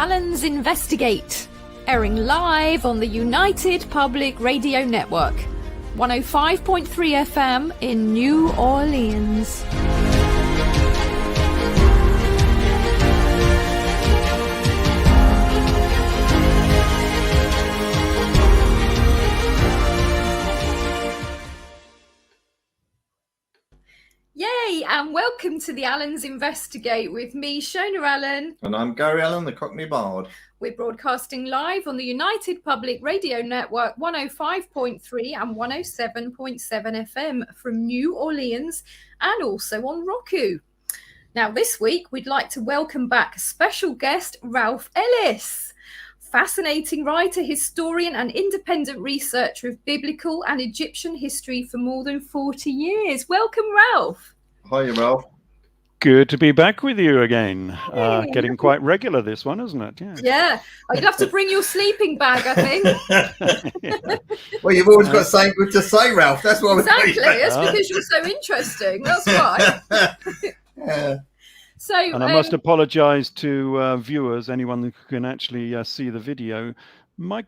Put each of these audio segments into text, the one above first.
Allen's Investigate, airing live on the United Public Radio Network, 105.3 FM in New Orleans. Yay, and welcome to the Allen's Investigate with me, Shona Allen. And I'm Gary Allen, the Cockney Bard. We're broadcasting live on the United Public Radio Network 105.3 and 107.7 FM from New Orleans and also on Roku. Now, this week, we'd like to welcome back special guest Ralph Ellis, fascinating writer, historian and independent researcher of biblical and Egyptian history for more than 40 years. Welcome, Ralph. Hi, Ralph. Good to be back with you again. Getting quite regular, this one, isn't it? Yeah. Oh, you'd have to bring your sleeping bag, I think. Yeah. Well, you've always got something good to say, Ralph. That's why. Exactly. That's because you're so interesting. That's why. Yeah. So, and I must apologise to viewers, anyone who can actually see the video. My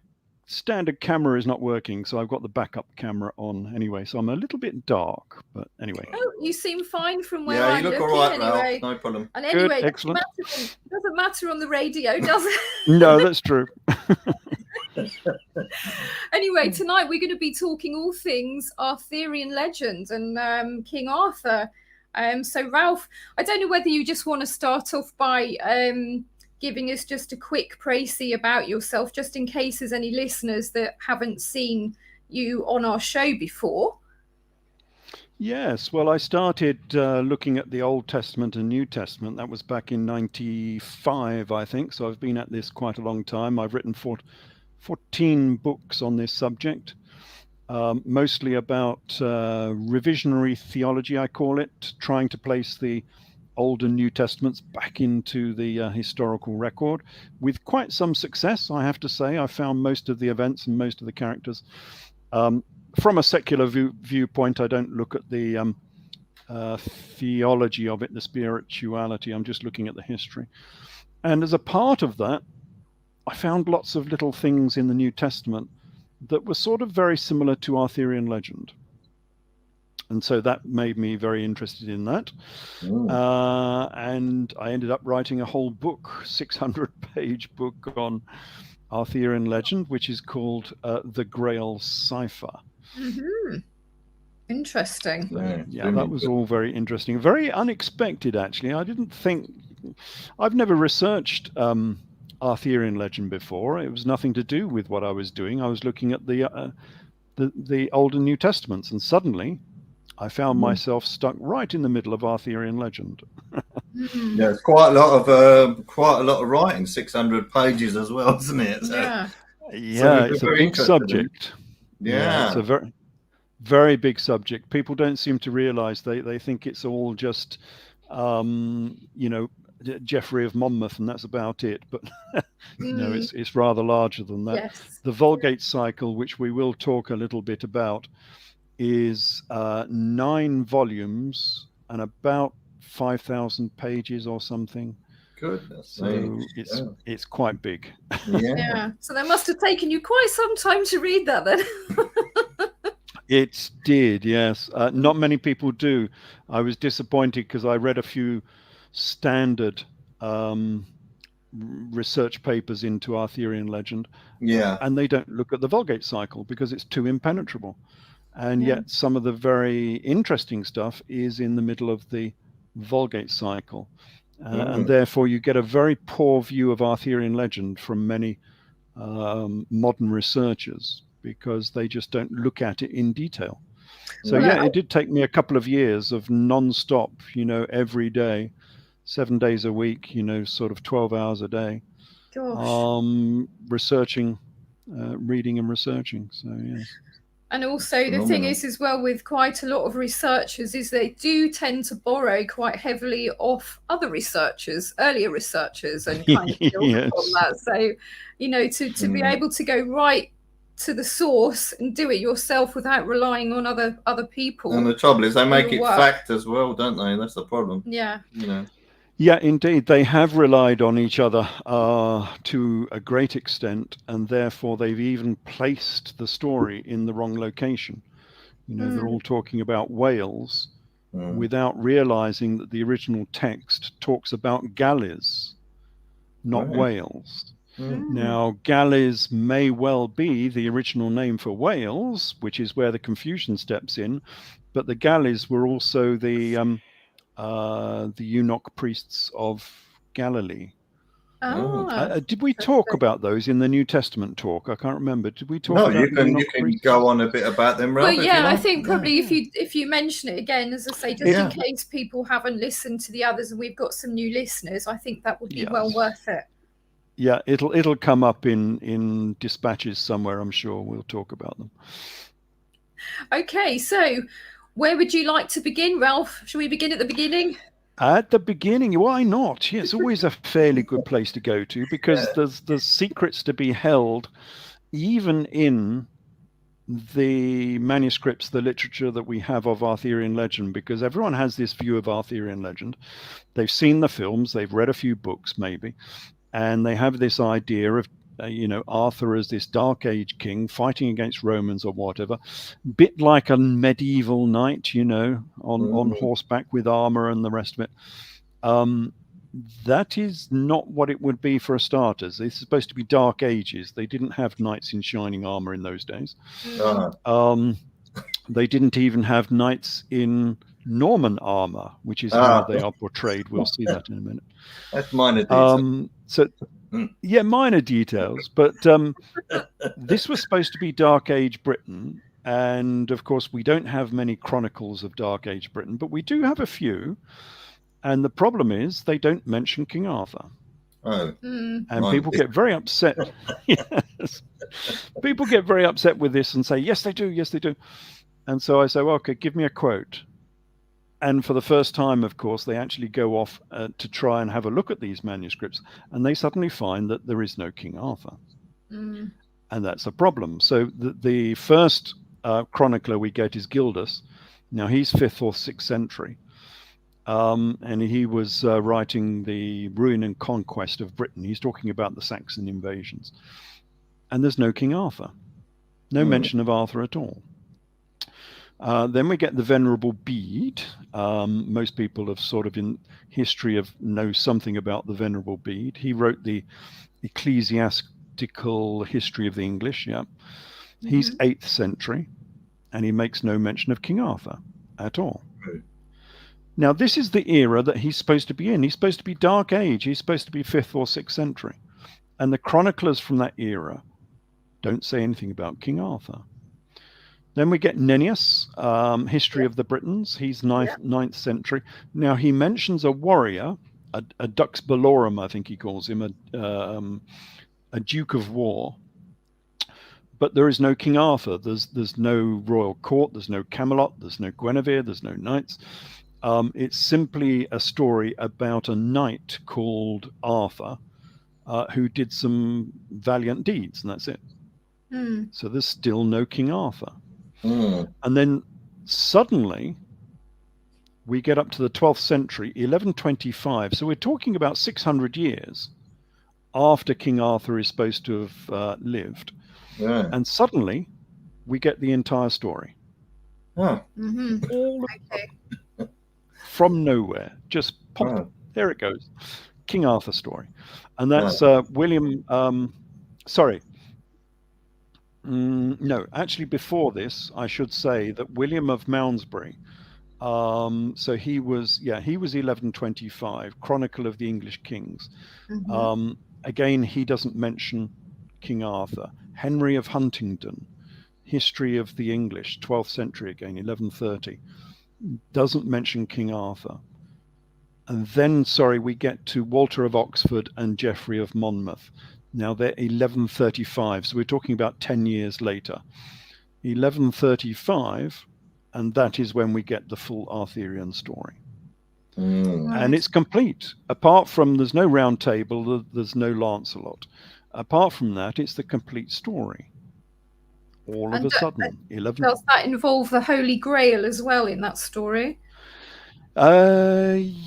standard camera is not working, so I've got the backup camera on anyway. So I'm a little bit dark, but anyway. Oh, you seem fine from where Yeah, I'm you look looking all right, anyway. Ralph. No problem. And anyway, Good, excellent. It doesn't matter on the radio, does it? No, that's true. Anyway, tonight we're going to be talking all things Arthurian legend and King Arthur. So, Ralph, I don't know whether you just want to start off by giving us just a quick précis about yourself, just in case there's any listeners that haven't seen you on our show before. Yes, well, I started looking at the Old Testament and New Testament. That was back in 95, I think. So I've been at this quite a long time. I've written 14 books on this subject. Mostly about revisionary theology, I call it, trying to place the Old and New Testaments back into the historical record with quite some success, I have to say. I found most of the events and most of the characters. From a secular viewpoint, I don't look at the theology of it, the spirituality. I'm just looking at the history. And as a part of that, I found lots of little things in the New Testament that were sort of very similar to Arthurian legend. And so that made me very interested in that. And I ended up writing a whole book, 600-page book on Arthurian legend, which is called The Grail Cipher. Mm-hmm. Interesting. Yeah, that was all very interesting. Very unexpected, actually. I didn't think... I've never researched Arthurian legend before. It was nothing to do with what I was doing. I was looking at the Old and New Testaments, and suddenly I found myself stuck right in the middle of Arthurian legend. Yeah, it's quite a lot of writing, 600 pages as well, isn't it? So, yeah, it's a big subject. Yeah, it's a very, very big subject. People don't seem to realize they think it's all just, Geoffrey of Monmouth, and that's about it. But no, it's rather larger than that. Yes. The Vulgate cycle, which we will talk a little bit about, is 9 volumes and about 5,000 pages or something. Goodness. So it's quite big. Yeah. So that must have taken you quite some time to read that then. It did, yes. Not many people do. I was disappointed because I read a few standard research papers into Arthurian legend. Yeah. And they don't look at the Vulgate cycle because it's too impenetrable. And yet some of the very interesting stuff is in the middle of the Vulgate cycle. And therefore you get a very poor view of Arthurian legend from many modern researchers because they just don't look at it in detail. So it did take me a couple of years of non-stop, every day, 7 days a week, sort of 12 hours a day. Gosh. Researching, reading and researching. So, yes. And also the thing is as well with quite a lot of researchers is they do tend to borrow quite heavily off other researchers, earlier researchers, and kind of build on that. So, to be able to go right to the source and do it yourself without relying on other people. And the trouble is they make it fact as well, don't they? That's the problem. Yeah. Yeah, indeed. They have relied on each other to a great extent, and therefore they've even placed the story in the wrong location. You know, they're all talking about Wales without realizing that the original text talks about Galles, not Wales. Now, Galles may well be the original name for Wales, which is where the confusion steps in, but the Galles were also the eunuch priests of Galilee. Did we talk about those in the New Testament talk? I can't remember. Did we talk about you can priests? go on a bit about them, Ralph. Well, yeah, I think probably if you mention it again, as I say, just in case people haven't listened to the others and we've got some new listeners, I think that would be well worth it. Yeah, it'll come up in dispatches somewhere, I'm sure. We'll talk about them. Okay, so where would you like to begin, Ralph? Shall we begin at the beginning? At the beginning, why not? Yeah, it's always a fairly good place to go to, because there's secrets to be held even in the manuscripts, the literature that we have of Arthurian legend, because everyone has this view of Arthurian legend. They've seen the films, they've read a few books maybe, and they have this idea of Arthur as this Dark Age king fighting against Romans or whatever, bit like a medieval knight, on horseback with armor and the rest of it. That is not what it would be for starters. It's supposed to be Dark Ages. They didn't have knights in shining armor in those days. They didn't even have knights in Norman armor, which is how they are portrayed. We'll see that in a minute. That's minor details. Minor details. But this was supposed to be Dark Age Britain. And of course, we don't have many chronicles of Dark Age Britain, but we do have a few. And the problem is they don't mention King Arthur. And people get very upset. Yes. People get very upset with this and say, yes, they do. Yes, they do. And so I say, well, okay, give me a quote. And for the first time, of course, they actually go off to try and have a look at these manuscripts. And they suddenly find that there is no King Arthur. And that's a problem. So the first chronicler we get is Gildas. Now, he's 5th or 6th century. And he was writing the ruin and conquest of Britain. He's talking about the Saxon invasions. And there's no King Arthur. No mention of Arthur at all. Then we get the Venerable Bede. Most people have sort of in history know something about the Venerable Bede. He wrote the Ecclesiastical History of the English. Yeah, he's 8th century, and he makes no mention of King Arthur at all. Now, this is the era that he's supposed to be in. He's supposed to be Dark Age. He's supposed to be 5th or 6th century. And the chroniclers from that era don't say anything about King Arthur. Then we get Nennius, History of the Britons. He's 9th century. Now, he mentions a warrior, a Dux Bellorum, I think he calls him, a Duke of War. But there is no King Arthur. There's no royal court. There's no Camelot. There's no Guinevere. There's no knights. It's simply a story about a knight called Arthur who did some valiant deeds, and that's it. So there's still no King Arthur. And then suddenly we get up to the 12th century, 1125. So we're talking about 600 years after King Arthur is supposed to have lived. And suddenly we get the entire story. All from nowhere, just pop. There it goes. King Arthur story. And that's William, no, actually before this, I should say that William of Malmesbury, so he was 1125, Chronicle of the English Kings. Again, he doesn't mention King Arthur. Henry of Huntingdon, History of the English, 12th century again, 1130. Doesn't mention King Arthur. And then, we get to Walter of Oxford and Geoffrey of Monmouth. Now they're 1135, so we're talking about 10 years later. 1135, and that is when we get the full Arthurian story. And it's complete. Apart from there's no round table, there's no Lancelot. Apart from that, it's the complete story. All of a sudden, 11. Does that involve the Holy Grail as well in that story?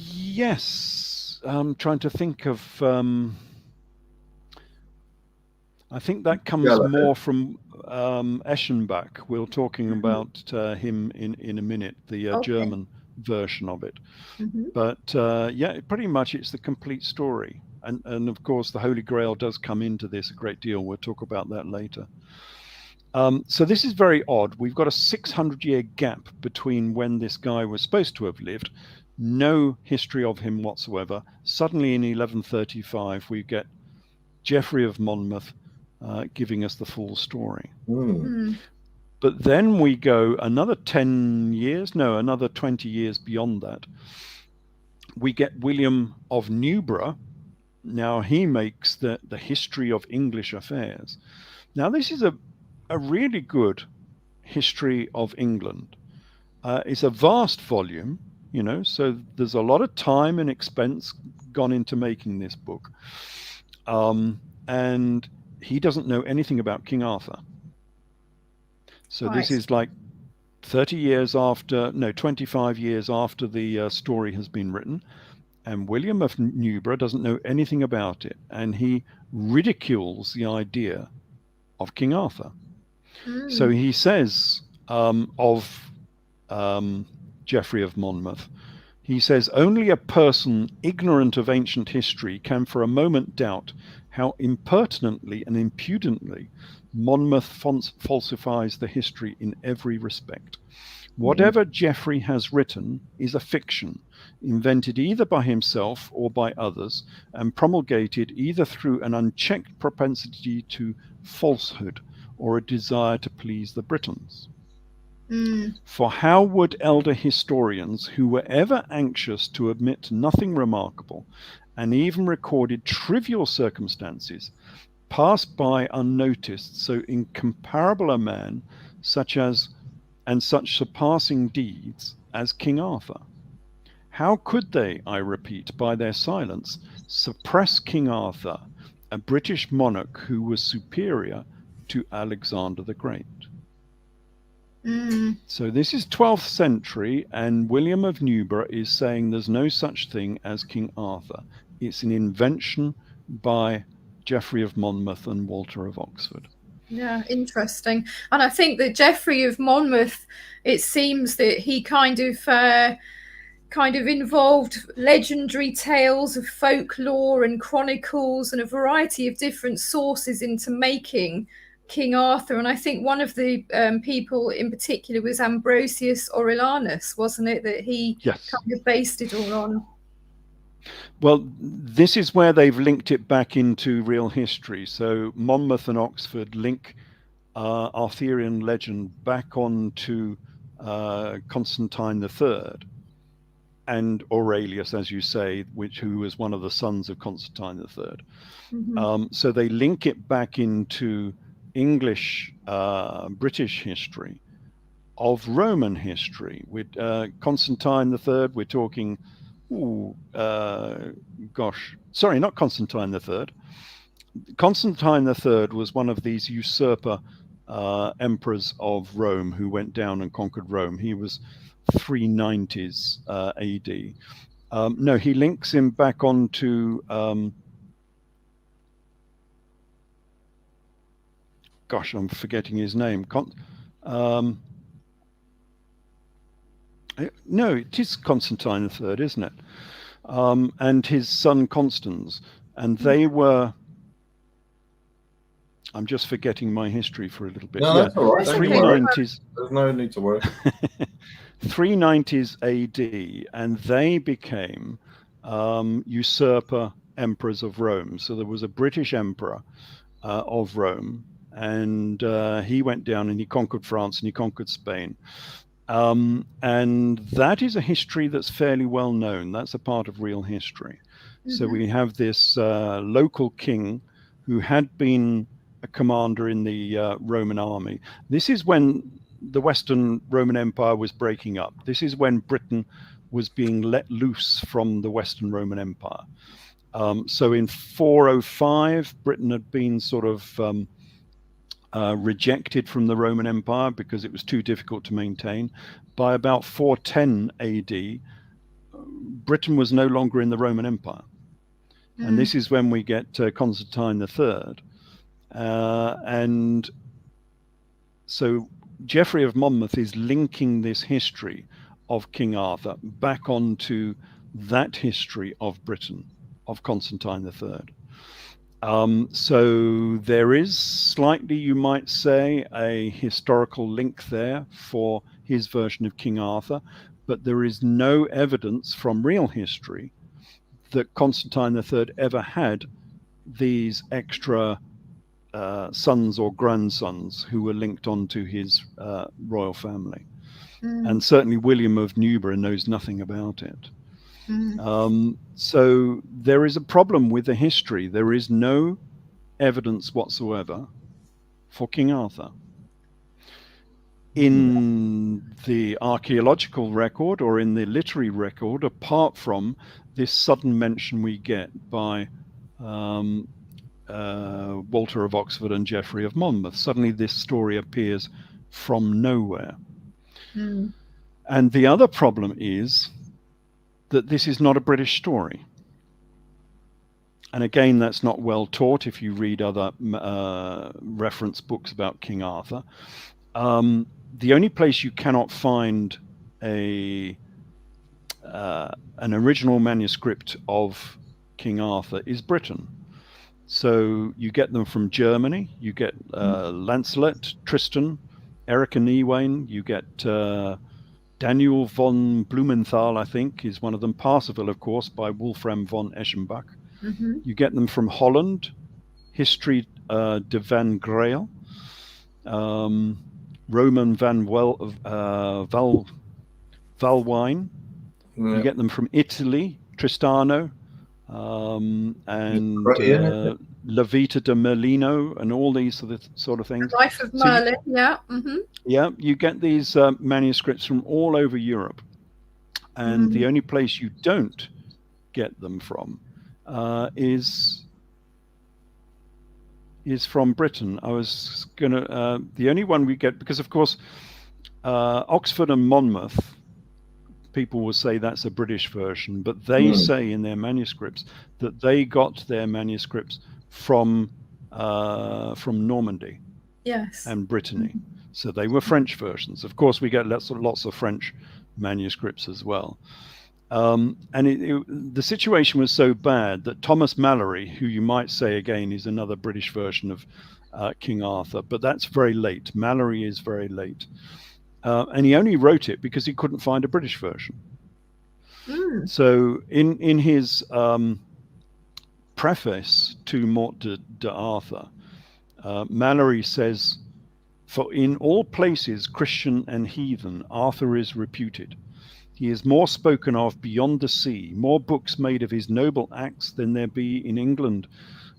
Yes. trying to think of. I think that comes Galahad. more from Eschenbach. We're talking about him in a minute, the Okay. German version of it. Mhm. But yeah, pretty much it's the complete story. And of course, the Holy Grail does come into this a great deal. We'll talk about that later. So this is very odd. We've got a 600-year gap between when this guy was supposed to have lived, no history of him whatsoever. Suddenly in 1135, we get Geoffrey of Monmouth giving us the full story. Mm. But then we go another 10 years, no, another 20 years beyond that. We get William of Newburgh. Now he makes the history of English affairs. Now this is a really good history of England. It's a vast volume, you know, so there's a lot of time and expense gone into making this book. And he doesn't know anything about King Arthur. So this is like 30 years after, no, 25 years after the story has been written. And William of Newburgh doesn't know anything about it. And he ridicules the idea of King Arthur. So he says of Geoffrey of Monmouth, he says, only a person ignorant of ancient history can for a moment doubt how impertinently and impudently Monmouth falsifies the history in every respect. Whatever Geoffrey has written is a fiction, invented either by himself or by others, and promulgated either through an unchecked propensity to falsehood or a desire to please the Britons. For how would elder historians, who were ever anxious to admit nothing remarkable, and even recorded trivial circumstances, pass by unnoticed so incomparable a man, such surpassing deeds as King Arthur? How could they, I repeat, by their silence, suppress King Arthur, a British monarch who was superior to Alexander the Great? So this is 12th century, and William of Newburgh is saying there's no such thing as King Arthur. It's an invention by Geoffrey of Monmouth and Walter of Oxford. Yeah, interesting. And I think that Geoffrey of Monmouth, it seems that he kind of involved legendary tales of folklore and chronicles and a variety of different sources into making King Arthur. And I think one of the people in particular was Ambrosius Aurelianus, wasn't it, that he kind of based it all on? Well, this is where they've linked it back into real history. So Monmouth and Oxford link Arthurian legend back onto Constantine III and Aurelius, as you say, who was one of the sons of Constantine III. So they link it back into English, British history, of Roman history. With Constantine III, we're talking, sorry, not Constantine III. Constantine III was one of these usurper emperors of Rome who went down and conquered Rome. He was 390s AD. No, he links him back onto gosh, I'm forgetting his name. No, it is Constantine III, isn't it? And his son Constans, and they were. I'm just forgetting my history for a little bit. No, that's all right. 390s. There's no need to worry. 390s AD, and they became usurper emperors of Rome. So there was a British emperor of Rome, and he went down and he conquered France and he conquered Spain. And that is a history that's fairly well known. That's a part of real history. So we have this local king who had been a commander in the Roman army. This is when the Western Roman Empire was breaking up. This is when Britain was being let loose from the Western Roman Empire. So in 405, Britain had been sort of rejected from the Roman Empire because it was too difficult to maintain. By about 410 AD, Britain was no longer in the Roman Empire. And this is when we get Constantine III. And so Geoffrey of Monmouth is linking this history of King Arthur back onto that history of Britain, of Constantine III. So there is slightly, you might say, a historical link there for his version of King Arthur, but there is no evidence from real history that Constantine III ever had these extra sons or grandsons who were linked onto his royal family. And certainly William of Newbury knows nothing about it. So there is a problem with the history. There is no evidence whatsoever for King Arthur. In the archaeological record or in the literary record, apart from this sudden mention we get by Walter of Oxford and Geoffrey of Monmouth, suddenly this story appears from nowhere. And the other problem is that this is not a British story. And again, that's not well taught if you read other reference books about King Arthur. The only place you cannot find an original manuscript of King Arthur is Britain. So you get them from Germany. You get Lancelot, Tristan, Eric and Ewain. You get Daniel von Blumenthal, I think, is one of them. Parsifal, of course, by Wolfram von Eschenbach. You get them from Holland, History de Van Grael, Roman van Valwijn. You get them from Italy, Tristano, and La Vita de Merlino, and all these sort of things. The Life of Merlin, Yeah, you get these manuscripts from all over Europe. And the only place you don't get them from is from Britain. I was gonna the only one we get, because of course Oxford and Monmouth, people will say that's a British version, but they say in their manuscripts that they got their manuscripts from Normandy, and Brittany. So they were French versions. Of course, we get lots of French manuscripts as well. And the situation was so bad that Thomas Malory, who you might say again is another British version of King Arthur, but that's very late. Malory is very late. And he only wrote it because he couldn't find a British version. So in his preface to Morte d'Arthur, Malory says, "For in all places, Christian and heathen, Arthur is reputed. He is more spoken of beyond the sea, more books made of his noble acts than there be in England,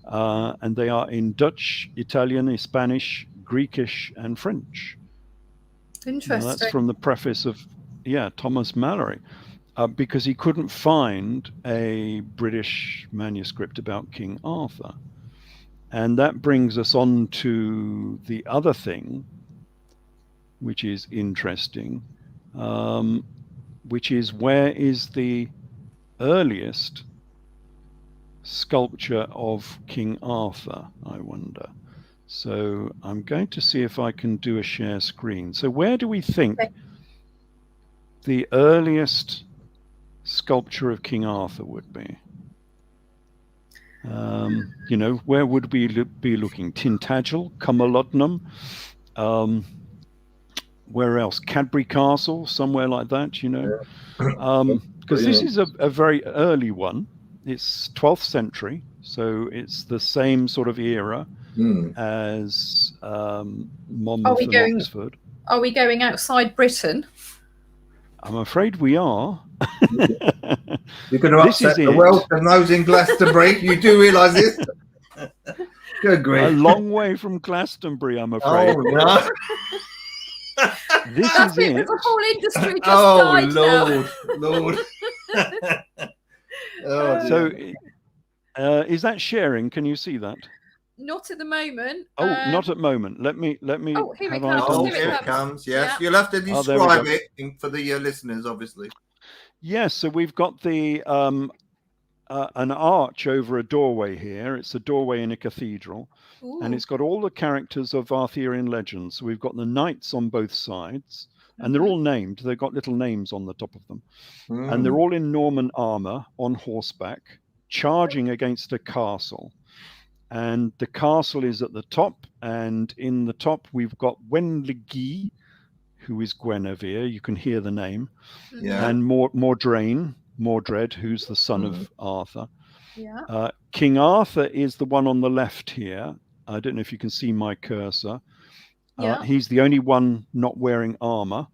and they are in Dutch, Italian, Spanish, Greekish, and French." Interesting. Now, that's from the preface of Thomas Malory, because he couldn't find a British manuscript about King Arthur. And that brings us on to the other thing, which is interesting, which is, where is the earliest sculpture of King Arthur, I wonder. So I'm going to see if I can do a share screen. So where do we think the earliest sculpture of King Arthur would be? Where would we be looking? Tintagel, Cumberlandnum, where else? Cadbury Castle, somewhere like that, because this is a very early one. It's 12th century, so it's the same sort of era as Monmouth and Oxford. Are we going outside Britain? I'm afraid we are. You're going to upset the Welsh and those in Glastonbury. You do realise this? Good grief. A long way from Glastonbury, I'm afraid. Oh, no. This is it. The whole industry just died Lord. So, is that sharing? Can you see that? Not at the moment. Oh, not at the moment. Let me. Oh, here it Here comes. it comes. Yes, you'll have to describe it for the listeners, obviously. Yes. So we've got the an arch over a doorway here. It's a doorway in a cathedral. Ooh. And it's got all the characters of Arthurian legends. So we've got the knights on both sides, and they're all named. They've got little names on the top of them. And they're all in Norman armor on horseback, charging against a castle. And the castle is at the top, and in the top we've got Wenlegi, who is Guinevere. You can hear the name. Yeah. And Mordred, who's the son of Arthur. Yeah. King Arthur is the one on the left here. I don't know if you can see my cursor. Yeah. He's the only one not wearing armor.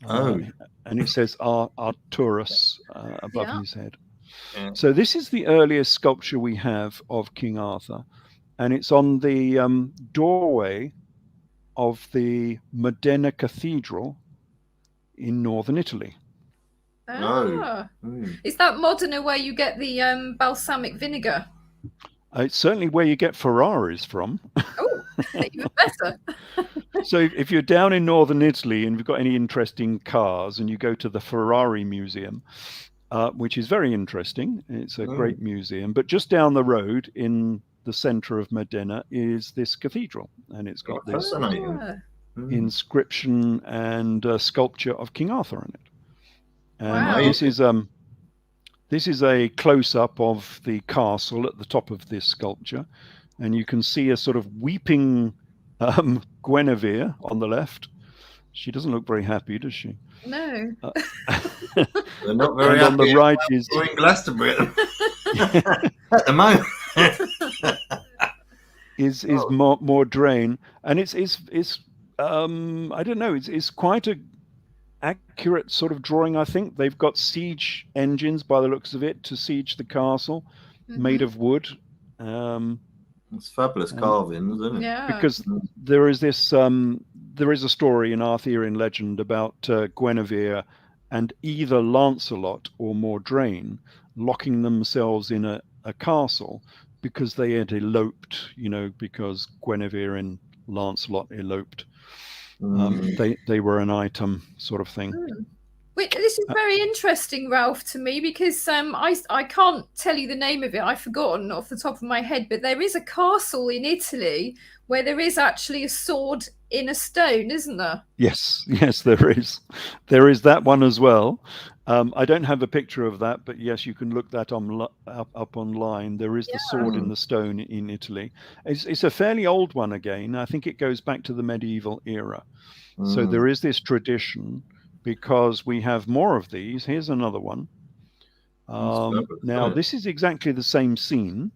Oh. And it says Arturus above his head. Yeah. So this is the earliest sculpture we have of King Arthur. And it's on the doorway of the Modena Cathedral in northern Italy. Ah. Is that Modena where you get the balsamic vinegar? It's certainly where you get Ferraris from. Oh, even better. So if you're down in northern Italy and you've got any interesting cars and you go to the Ferrari Museum, which is very interesting. It's a great museum. But just down the road in the center of Modena is this cathedral. And it's got this inscription and sculpture of King Arthur in it. And this is a close-up of the castle at the top of this sculpture. And you can see a sort of weeping Guinevere on the left. She doesn't look very happy, does she? No. They're not very happy. On the right is Glastonbury at the moment. is Mordrain, and it's I don't know. It's quite a accurate sort of drawing. I think they've got siege engines by the looks of it to siege the castle, made of wood. It's fabulous carvings, isn't it? Yeah. Because there is this there is a story in Arthurian legend about Guinevere and either Lancelot or Mordrain locking themselves in a castle because they had eloped, because Guinevere and Lancelot eloped. They were an item sort of thing. This is very interesting, Ralph, to me, because I can't tell you the name of it. I've forgotten off the top of my head, but there is a castle in Italy where there is actually a sword in a stone, isn't there? Yes, there is. There is that one as well. I don't have a picture of that, but yes, you can look that up online. There is the sword in the stone in Italy. It's a fairly old one again. I think it goes back to the medieval era. So there is this tradition because we have more of these. Here's another one. Now, this is exactly the same scene.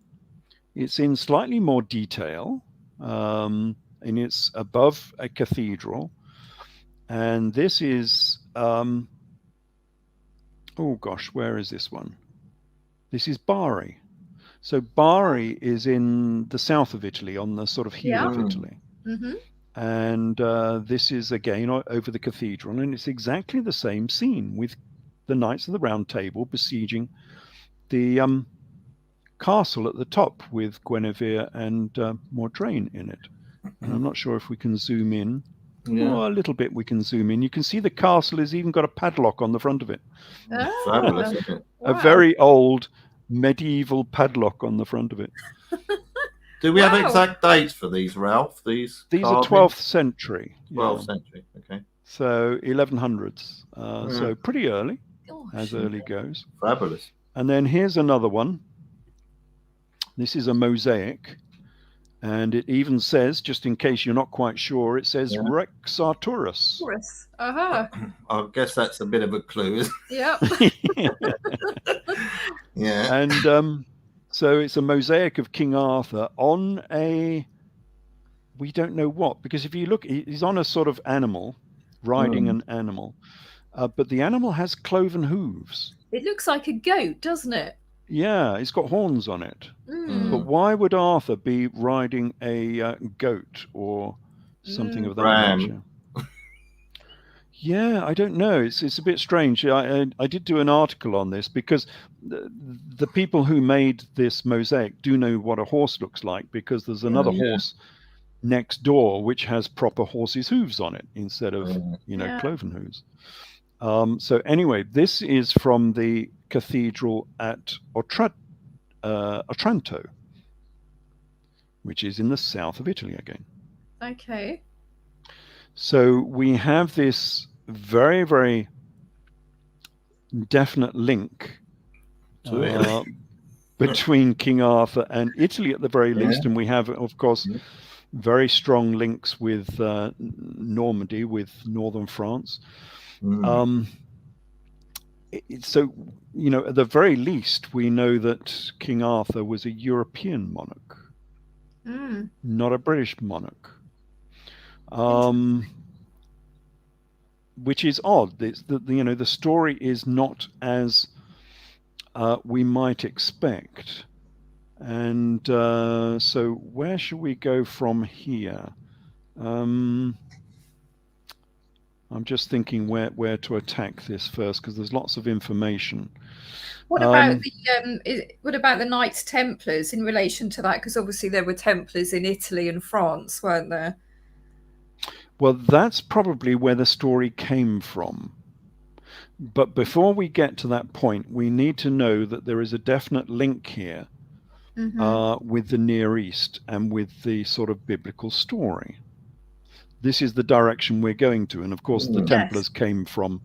It's in slightly more detail, and it's above a cathedral. And this is... oh gosh, where is this one? This is Bari. So Bari is in the south of Italy, on the sort of heel of Italy. And this is again over the cathedral, and it's exactly the same scene with the Knights of the Round Table besieging the castle at the top with Guinevere and Mordrain in it. And I'm not sure if we can zoom in. Oh, a little bit we can zoom in. You can see the castle has even got a padlock on the front of it. Fabulous, isn't it? A very old medieval padlock on the front of it. Do we have exact dates for these, Ralph? These are 12th century. 12th century, okay. So 1100s. So pretty early, as early goes. Fabulous. And then here's another one. This is a mosaic. And it even says, just in case you're not quite sure, it says Rex Arturus. I guess that's a bit of a clue, isn't it? Yeah. And so it's a mosaic of King Arthur on we don't know what, because if you look, he's on a sort of animal, riding an animal, but the animal has cloven hooves. It looks like a goat, doesn't it? Yeah, it's got horns on it. But why would Arthur be riding a goat or something of that nature? Yeah, I don't know. It's a bit strange. I did do an article on this because the people who made this mosaic do know what a horse looks like, because there's another horse next door which has proper horse's hooves on it instead of cloven hooves. So anyway, this is from the cathedral at Otranto, which is in the south of Italy again. Okay. So we have this very, very definite link between King Arthur and Italy at the very least. And we have, of course, very strong links with Normandy, with northern France. So, you know, at the very least, we know that King Arthur was a European monarch, not a British monarch. Which is odd. You know, the story is not as we might expect. And so where should we go from here? I'm just thinking where to attack this first, because there's lots of information. What about the Knights Templars in relation to that? Because obviously there were Templars in Italy and France, weren't there? Well, that's probably where the story came from. But before we get to that point, we need to know that there is a definite link here with the Near East and with the sort of biblical story. This is the direction we're going to. And of course, the Templars came from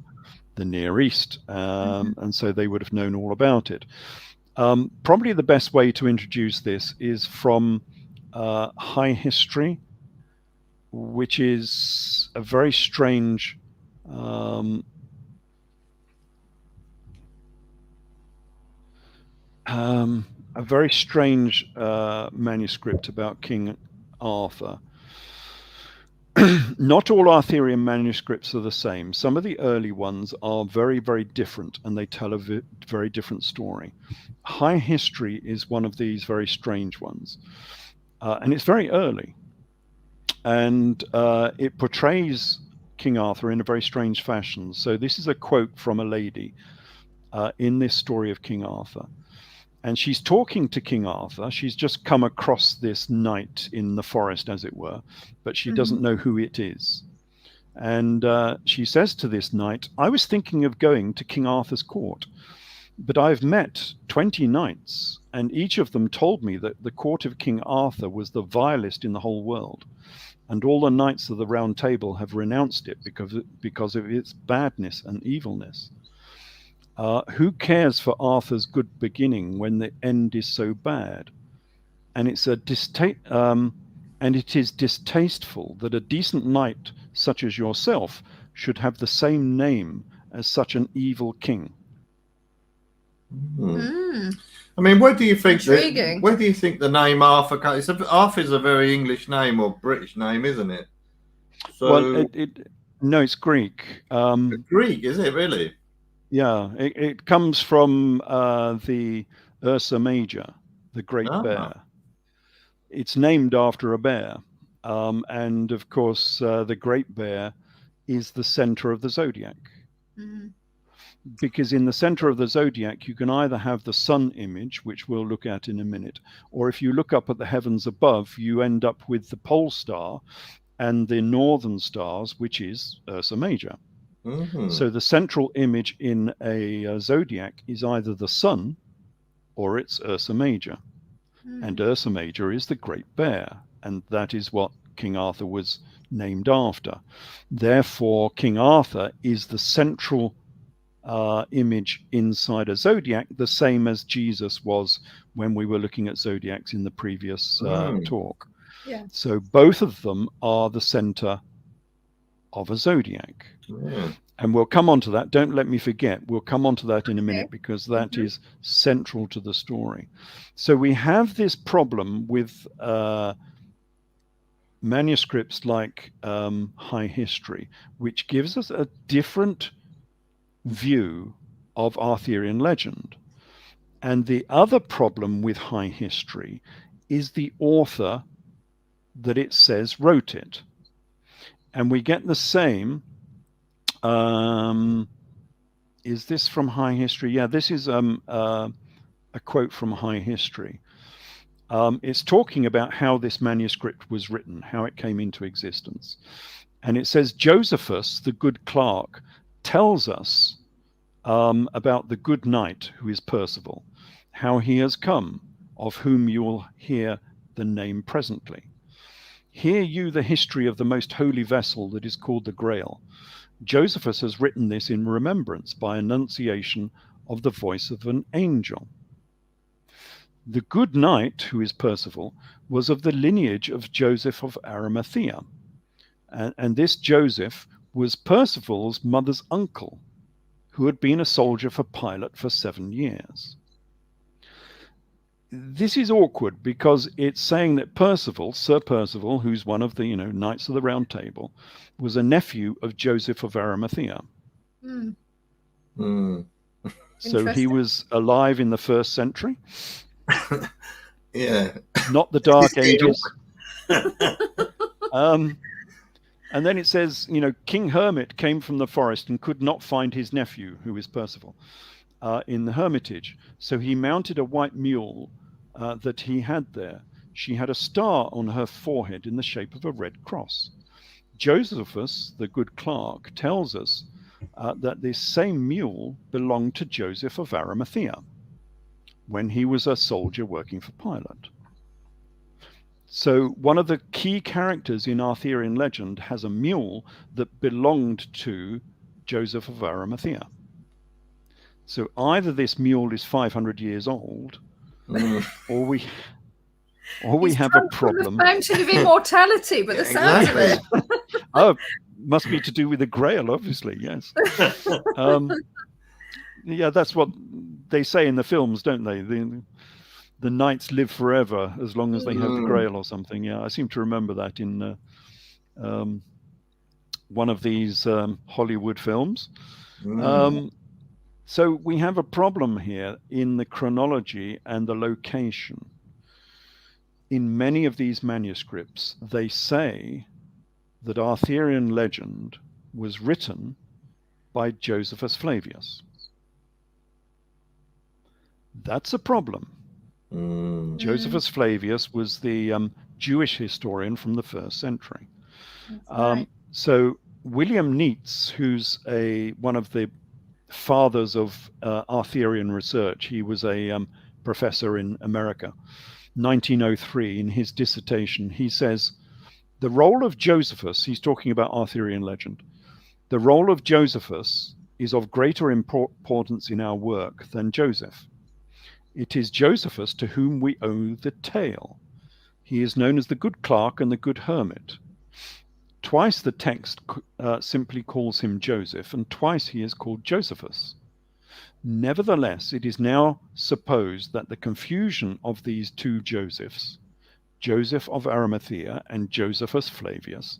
the Near East, and so they would have known all about it. Probably the best way to introduce this is from High History, which is a very strange manuscript about King Arthur. Not all Arthurian manuscripts are the same. Some of the early ones are very, very different, and they tell a very different story. High History is one of these very strange ones, and it's very early, and it portrays King Arthur in a very strange fashion. So this is a quote from a lady in this story of King Arthur. And she's talking to King Arthur. She's just come across this knight in the forest, as it were, but she doesn't know who it is. And she says to this knight, "I was thinking of going to King Arthur's court, but I've met 20 knights, and each of them told me that the court of King Arthur was the vilest in the whole world. And all the knights of the Round Table have renounced it because of its badness and evilness. Who cares for Arthur's good beginning when the end is so bad? And it is distasteful that a decent knight such as yourself should have the same name as such an evil king." I mean, where do you think the name Arthur comes? Arthur's a very English name or British name, isn't it? So, well, no, it's Greek. Greek, is it really? Yeah, it comes from the Ursa Major, the great bear. It's named after a bear. And of course, the great bear is the center of the zodiac. Because in the center of the zodiac, you can either have the sun image, which we'll look at in a minute, or if you look up at the heavens above, you end up with the pole star and the northern stars, which is Ursa Major. So the central image in a zodiac is either the sun or it's Ursa Major. And Ursa Major is the great bear, and that is what King Arthur was named after. Therefore, King Arthur is the central image inside a zodiac, the same as Jesus was when we were looking at zodiacs in the previous talk. So both of them are the center of a zodiac. And we'll come on to that. Don't let me forget. We'll come on to that in a minute, because that is central to the story. So we have this problem with manuscripts like High History, which gives us a different view of Arthurian legend. And the other problem with High History is the author that it says wrote it. And we get the same. Is this from High History? Yeah, this is a quote from High History. It's talking about how this manuscript was written, how it came into existence. And it says, "Josephus, the good clerk, tells us about the good knight who is Percival, how he has come, of whom you will hear the name presently. Hear you the history of the most holy vessel that is called the Grail. Josephus has written this in remembrance by annunciation of the voice of an angel. The good knight, who is Percival, was of the lineage of Joseph of Arimathea. And this Joseph was Percival's mother's uncle, who had been a soldier for Pilate for 7 years. This is awkward because it's saying that Percival, Sir Percival, who's one of the Knights of the Round Table, was a nephew of Joseph of Arimathea. So he was alive in the 1st century. Yeah. Not the Dark Ages. And then it says, King Hermit came from the forest and could not find his nephew, who is Percival, in the hermitage. So he mounted a white mule that he had there. She had a star on her forehead in the shape of a red cross. Josephus, the good clerk, tells us that this same mule belonged to Joseph of Arimathea when he was a soldier working for Pilate. So one of the key characters in Arthurian legend has a mule that belonged to Joseph of Arimathea. So either this mule is 500 years old, or we have a problem. The fountain of immortality, but the sound of it. Oh, must be to do with the Grail, obviously. Yes. Yeah, that's what they say in the films, don't they? The knights live forever as long as they have the Grail or something. Yeah, I seem to remember that in one of these Hollywood films. So we have a problem here in the chronology and the location. In many of these manuscripts, they say that Arthurian legend was written by Josephus Flavius. That's a problem. Josephus Flavius was the Jewish historian from the 1st century. Right. So William Neitz, who's one of the fathers of Arthurian research, he was a professor in America, 1903, in his dissertation, he says, the role of Josephus, he's talking about Arthurian legend, the role of Josephus is of greater importance in our work than Joseph. It is Josephus to whom we owe the tale. He is known as the good clerk and the good hermit. Twice the text simply calls him Joseph, and twice he is called Josephus. Nevertheless, it is now supposed that the confusion of these two Josephs, Joseph of Arimathea and Josephus Flavius,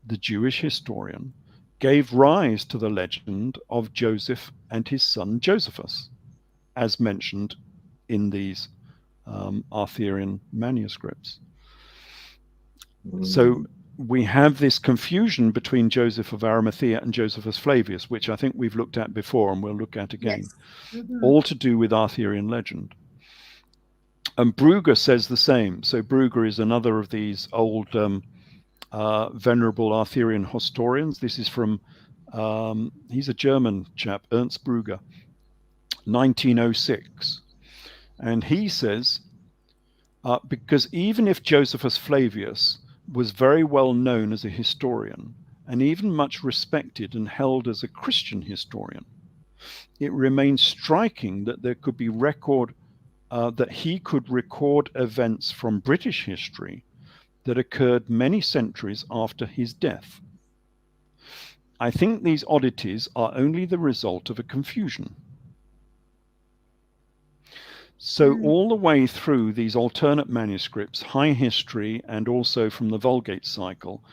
the Jewish historian, gave rise to the legend of Joseph and his son Josephus, as mentioned in these Arthurian manuscripts. So we have this confusion between Joseph of Arimathea and Josephus Flavius, which I think we've looked at before and we'll look at again, all to do with Arthurian legend. And Brugger says the same. So Brugger is another of these old venerable Arthurian historians. This is from, he's a German chap, Ernst Brugger, 1906. And he says, because even if Josephus Flavius was very well known as a historian, and even much respected and held as a Christian historian, it remains striking that there could be that he could record events from British history that occurred many centuries after his death. I think these oddities are only the result of a confusion. So all the way through these alternate manuscripts, High History, and also from the Vulgate cycle,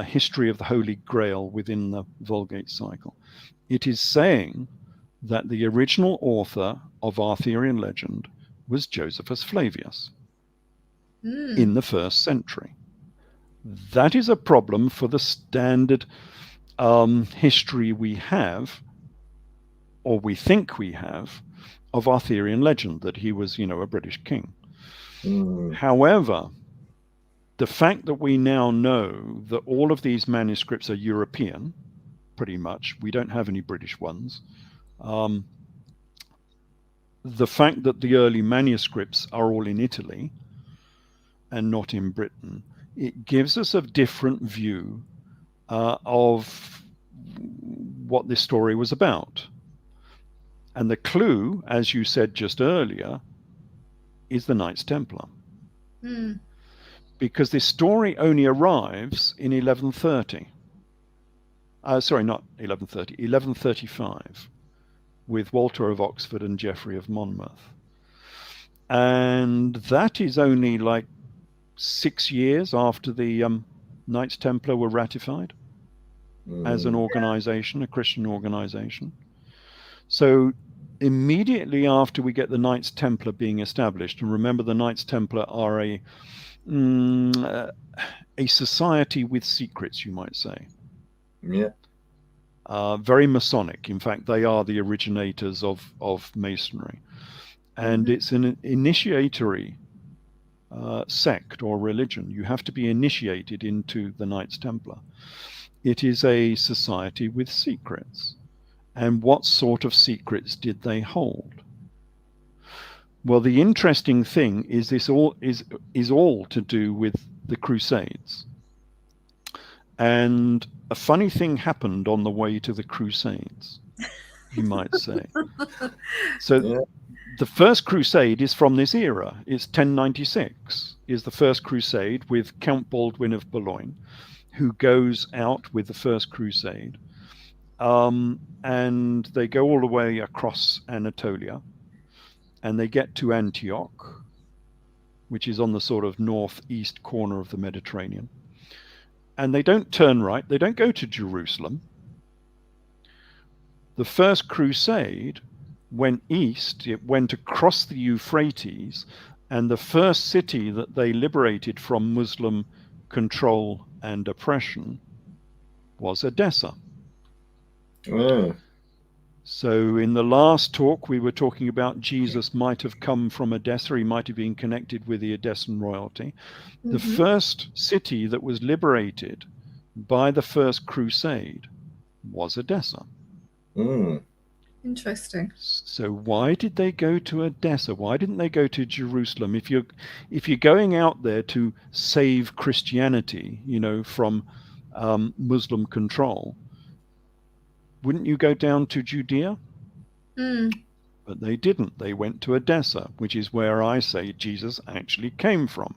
History of the Holy Grail within the Vulgate cycle, it is saying that the original author of Arthurian legend was Josephus Flavius in the 1st century. That is a problem for the standard history we have, or we think we have, of Arthurian legend, that he was, a British king. However, the fact that we now know that all of these manuscripts are European, pretty much. We don't have any British ones. The fact that the early manuscripts are all in Italy and not in Britain, it gives us a different view of what this story was about. And the clue, as you said just earlier, is the Knights Templar. Because this story only arrives in 1130. Sorry, not 1130, 1135, with Walter of Oxford and Geoffrey of Monmouth. And that is only like 6 years after the Knights Templar were ratified as an organization, a Christian organization. So immediately after we get the Knights Templar being established, and remember the Knights Templar are a society with secrets, you might say. Yeah. Very Masonic. In fact, they are the originators of Masonry. And it's an initiatory sect or religion. You have to be initiated into the Knights Templar. It is a society with secrets. And what sort of secrets did they hold? Well, the interesting thing is this all is all to do with the Crusades. And a funny thing happened on the way to the Crusades, you might say. So the first crusade is from this era. It's 1096 is the first crusade with Count Baldwin of Boulogne, who goes out with the first crusade. And they go all the way across Anatolia, and they get to Antioch, which is on the sort of northeast corner of the Mediterranean. And they don't turn right, they don't go to Jerusalem. The first crusade went east, it went across the Euphrates, and the first city that they liberated from Muslim control and oppression was Edessa. So in the last talk, we were talking about Jesus might have come from Edessa. He might have been connected with the Edessan royalty. The first city that was liberated by the first crusade was Edessa. Interesting. So why did they go to Edessa? Why didn't they go to Jerusalem? If you're going out there to save Christianity, from Muslim control, wouldn't you go down to Judea? But they didn't. They went to Edessa, which is where I say Jesus actually came from.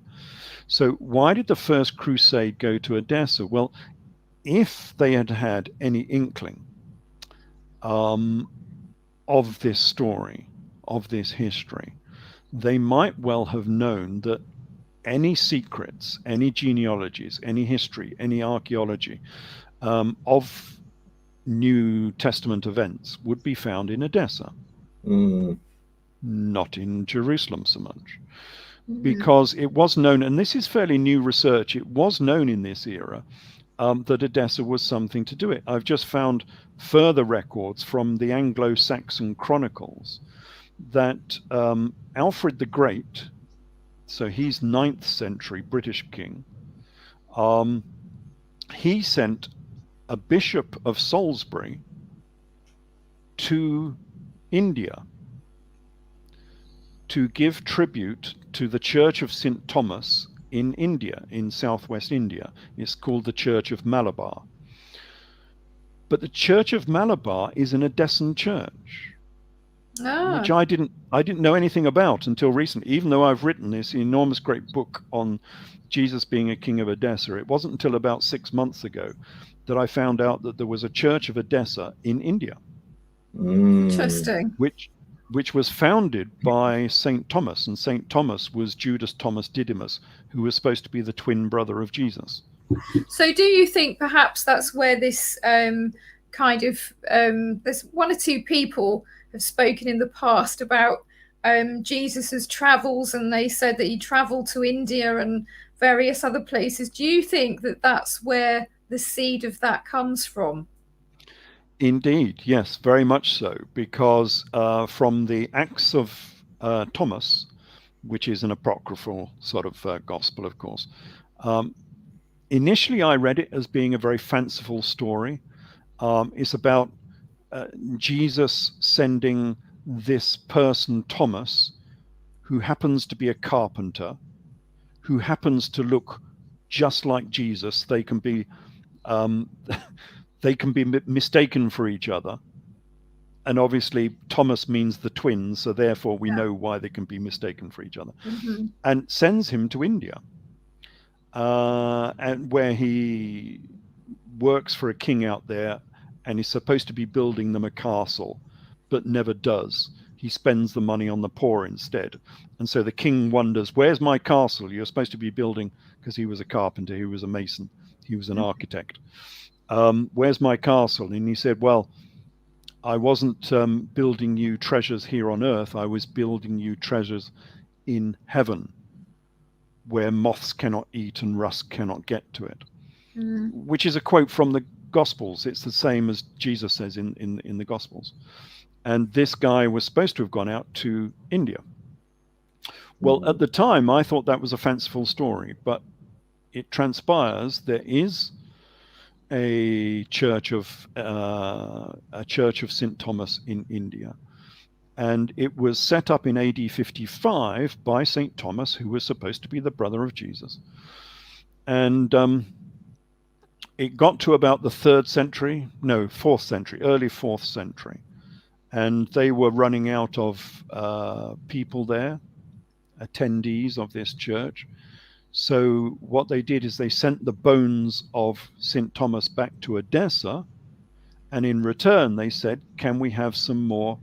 So why did the first crusade go to Edessa? Well, if they had had any inkling of this story, of this history, they might well have known that any secrets, any genealogies, any history, any archaeology of New Testament events would be found in Edessa, not in Jerusalem so much, because it was known, and this is fairly new research, it was known in this era that Edessa was something to do it. I've just found further records from the Anglo-Saxon chronicles that Alfred the Great, so he's 9th century British king, he sent a bishop of Salisbury to India to give tribute to the Church of St. Thomas in India, in southwest India. It's called the Church of Malabar. But the Church of Malabar is an Edessan church, which I didn't know anything about until recently, even though I've written this enormous great book on Jesus being a king of Edessa. It wasn't until about 6 months ago that I found out that there was a church of Edessa in India. Interesting. Which was founded by St. Thomas, and St. Thomas was Judas Thomas Didymus, who was supposed to be the twin brother of Jesus. So do you think perhaps that's where this there's one or two people have spoken in the past about Jesus's travels, and they said that he traveled to India and various other places. Do you think that that's where the seed of that comes from? Indeed, yes, very much so, because from the Acts of Thomas, which is an apocryphal sort of gospel, of course, initially I read it as being a very fanciful story, It's about Jesus sending this person, Thomas, who happens to be a carpenter, who happens to look just like Jesus. They can be mistaken for each other. And obviously Thomas means the twins, so therefore we know why they can be mistaken for each other. Mm-hmm. And sends him to India, and where he works for a king out there, and he's supposed to be building them a castle, but never does. He spends the money on the poor instead. And so the king wonders, where's my castle you're supposed to be building? Because he was a carpenter, he was a mason, he was an architect. Where's my castle? And he said, well, I wasn't building you treasures here on earth. I was building you treasures in heaven, where moths cannot eat and rust cannot get to it. Which is a quote from the Gospels. It's the same as Jesus says in the Gospels. And this guy was supposed to have gone out to India. Well, at the time, I thought that was a fanciful story, but it transpires there is a church of St. Thomas in India, and it was set up in AD 55 by St. Thomas, who was supposed to be the brother of Jesus. And it got to about the 4th century, early 4th century, and they were running out of people there, attendees of this church. So what they did is they sent the bones of St. Thomas back to Edessa, and in return they said, can we have some more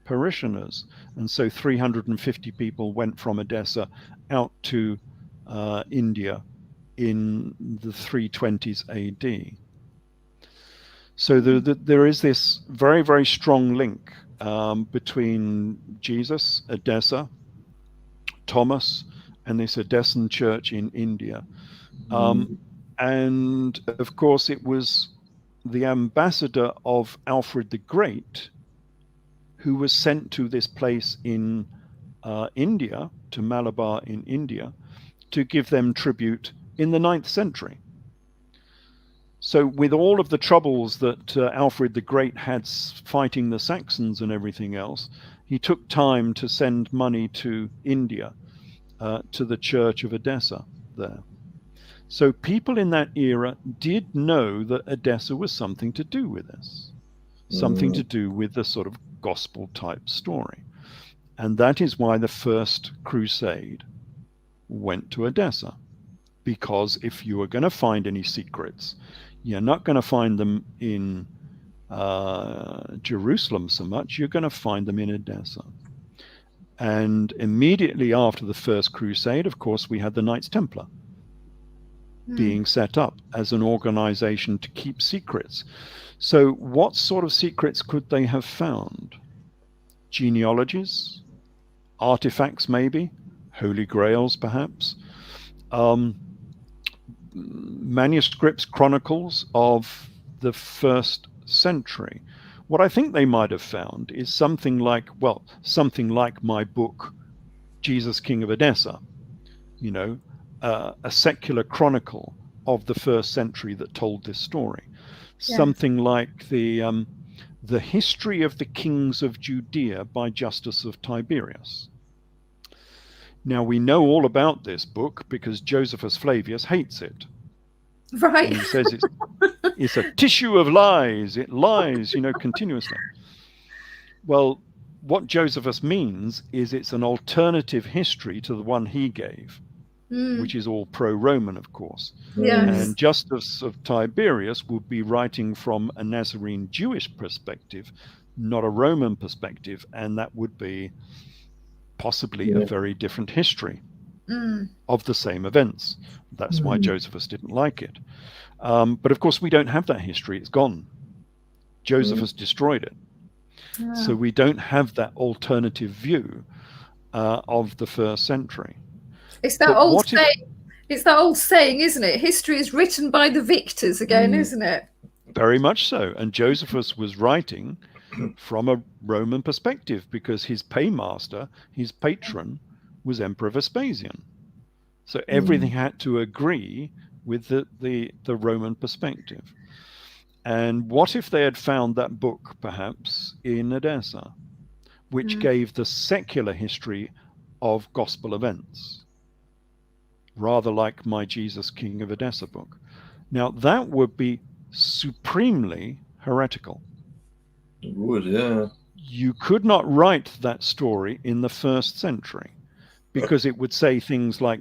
parishioners? And so 350 people went from Edessa out to India in the 320s AD. So there is this very, very strong link between Jesus, Edessa, Thomas, and this Edessan church in India. And of course, it was the ambassador of Alfred the Great who was sent to this place in India, to Malabar in India, to give them tribute in the 9th century. So with all of the troubles that Alfred the Great had fighting the Saxons and everything else, he took time to send money to India, to the Church of Edessa there. So people in that era did know that Edessa was something to do with this, something to do with the sort of gospel type story. And that is why the first crusade went to Edessa, because if you are going to find any secrets, you're not going to find them in Jerusalem so much, you're going to find them in Edessa. And immediately after the First Crusade, of course, we had the Knights Templar being set up as an organization to keep secrets. So what sort of secrets could they have found? Genealogies, artifacts maybe, holy grails perhaps, manuscripts, chronicles of the 1st century. What I think they might have found is something like my book, Jesus, King of Edessa, a secular chronicle of the 1st century that told this story. Yeah. Something like the History of the Kings of Judea by Justus of Tiberias. Now, we know all about this book because Josephus Flavius hates it. Right. And he says it's a tissue of lies. It lies, continuously. Well, what Josephus means is it's an alternative history to the one he gave, which is all pro-Roman, of course. Yes. And Justus of Tiberias would be writing from a Nazarene Jewish perspective, not a Roman perspective, and that would be possibly a very different history of the same events. That's why Josephus didn't like it. But of course, we don't have that history. It's gone. Josephus destroyed it. Yeah. So we don't have that alternative view of the 1st century. It's that old saying. It's that old saying, isn't it? History is written by the victors again, isn't it? Very much so. And Josephus was writing from a Roman perspective because his paymaster, his patron, was Emperor Vespasian. So everything had to agree with the Roman perspective. And what if they had found that book, perhaps, in Edessa, which gave the secular history of gospel events, rather like my Jesus King of Edessa book? Now, that would be supremely heretical. It would, yeah. You could not write that story in the 1st century, because it would say things like,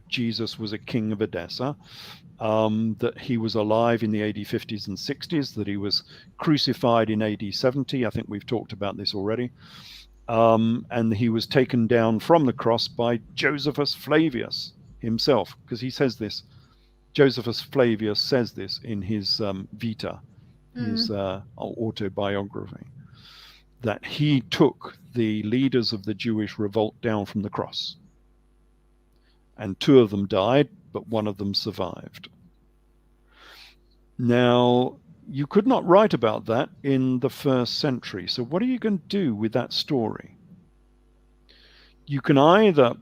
Jesus was a king of Edessa, that he was alive in the AD 50s and 60s, that he was crucified in AD 70. I think we've talked about this already. And he was taken down from the cross by Josephus Flavius himself, because he says this. Josephus Flavius says this in his Vita, his autobiography, that he took the leaders of the Jewish revolt down from the cross. And 2 of them died, but 1 of them survived. Now, you could not write about that in the 1st century. So what are you going to do with that story? You can either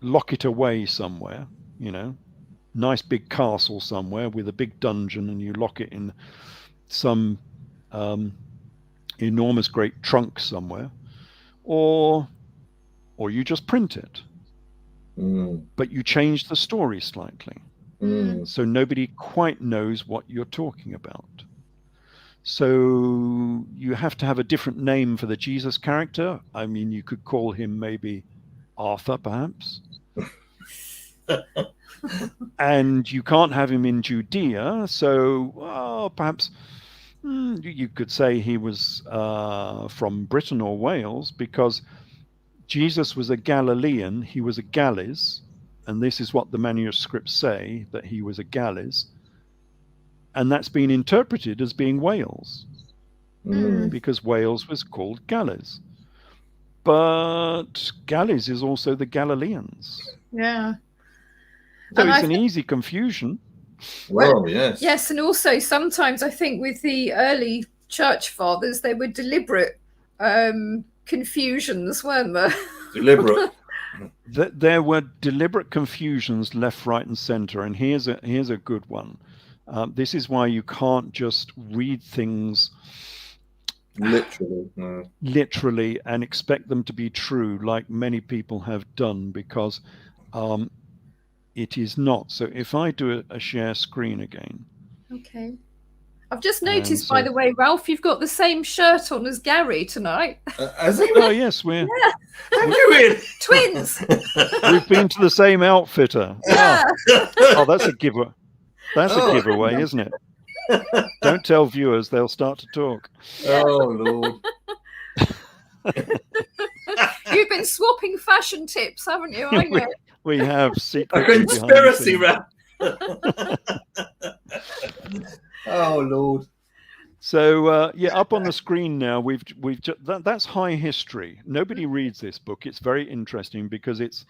lock it away somewhere, nice big castle somewhere with a big dungeon, and you lock it in some enormous great trunk somewhere, or you just print it. But you change the story slightly, so nobody quite knows what you're talking about. So you have to have a different name for the Jesus character. I mean, you could call him maybe Arthur, perhaps. And you can't have him in Judea, so perhaps you could say he was from Britain or Wales, because Jesus was a Galilean, he was a Gallis, and this is what the manuscripts say, that he was a Gallis, and that's been interpreted as being Wales, because Wales was called Gallis. But Gallis is also the Galileans. Yeah. So it's an easy confusion. Well, yes. Yes, and also sometimes I think with the early church fathers, they were deliberate confusions, weren't there? Deliberate. There were deliberate confusions left, right, and center. And here's a good one. This is why you can't just read things literally and expect them to be true, like many people have done, because it is not. So if I do a share screen again. Okay. I've just noticed, by the way, Ralph, you've got the same shirt on as Gary tonight. Oh, yes, we're twins. We've been to the same outfitter. Yeah. Oh, that's a giveaway. That's a giveaway, isn't it? Don't tell viewers; they'll start to talk. Oh, Lord. You've been swapping fashion tips, haven't you? I know. We have a conspiracy, Ralph. Oh, Lord. So up on the screen now, that's high history. Nobody reads this book. It's very interesting because it's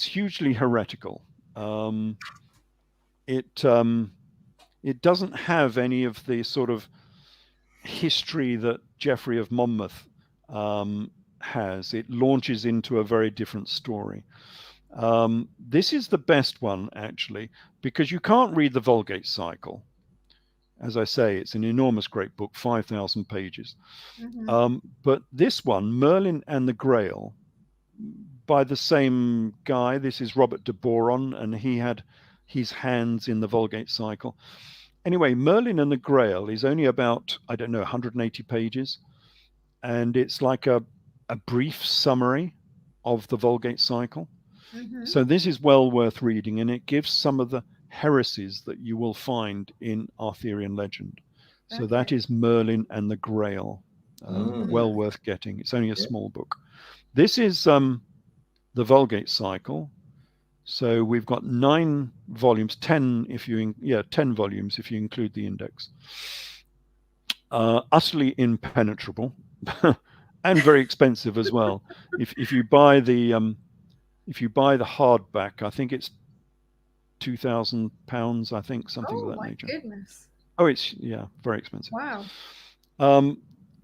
hugely heretical. It doesn't have any of the sort of history that Geoffrey of Monmouth has. It launches into a very different story. This is the best one, actually, because you can't read the Vulgate cycle. As I say, it's an enormous great book, 5,000 pages. But this one, Merlin and the Grail, by the same guy, this is Robert de Boron, and he had his hands in the Vulgate cycle. Anyway, Merlin and the Grail is only about, 180 pages. And it's like a brief summary of the Vulgate cycle. So this is well worth reading, and it gives some of the heresies that you will find in Arthurian legend. So that is Merlin and the Grail. Well worth getting. It's only a small book. This is the Vulgate cycle. So we've got 9 volumes, 10 volumes if you include the index. Utterly impenetrable and very expensive as well. If you buy the hardback, I think it's £2,000, I think, something of that nature. Oh my goodness. Oh, it's very expensive. Wow.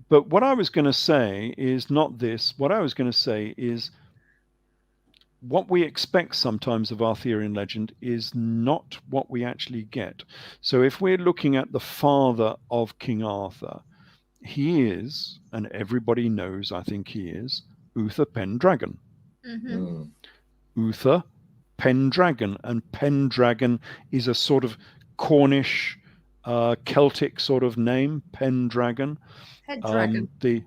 But what I was going to say is not this. What I was going to say is what we expect sometimes of Arthurian legend is not what we actually get. So if we're looking at the father of King Arthur, he is, and everybody knows, I think he is, Uther Pendragon. Mm-hmm. Uther Pendragon, and Pendragon is a sort of Cornish, Celtic sort of name. Pendragon. Head dragon. The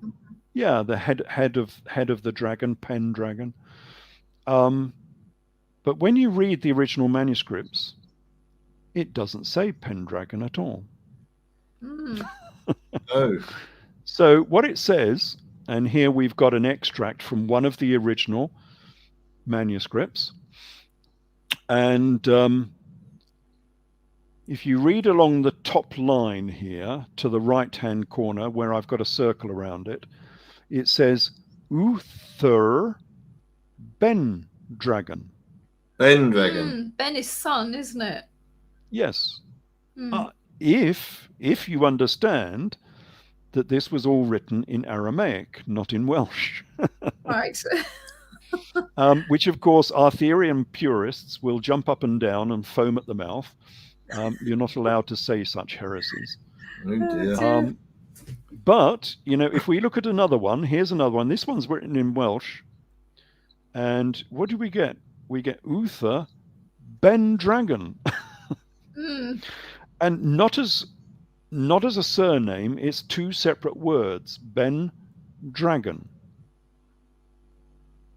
head of the dragon, Pendragon. But when you read the original manuscripts, it doesn't say Pendragon at all. Oh. So what it says, and here we've got an extract from one of the original manuscripts, and if you read along the top line here to the right-hand corner where I've got a circle around it, it says Uther Pendragon. Pendragon. Ben is son, isn't it? Yes. If you understand that this was all written in Aramaic, not in Welsh. Right. Which, of course, Arthurian purists will jump up and down and foam at the mouth. You're not allowed to say such heresies. Oh dear. But, if we look at another one, here's another one. This one's written in Welsh. And what do we get? We get Uther Pendragon. And not as a surname, it's two separate words, Pendragon.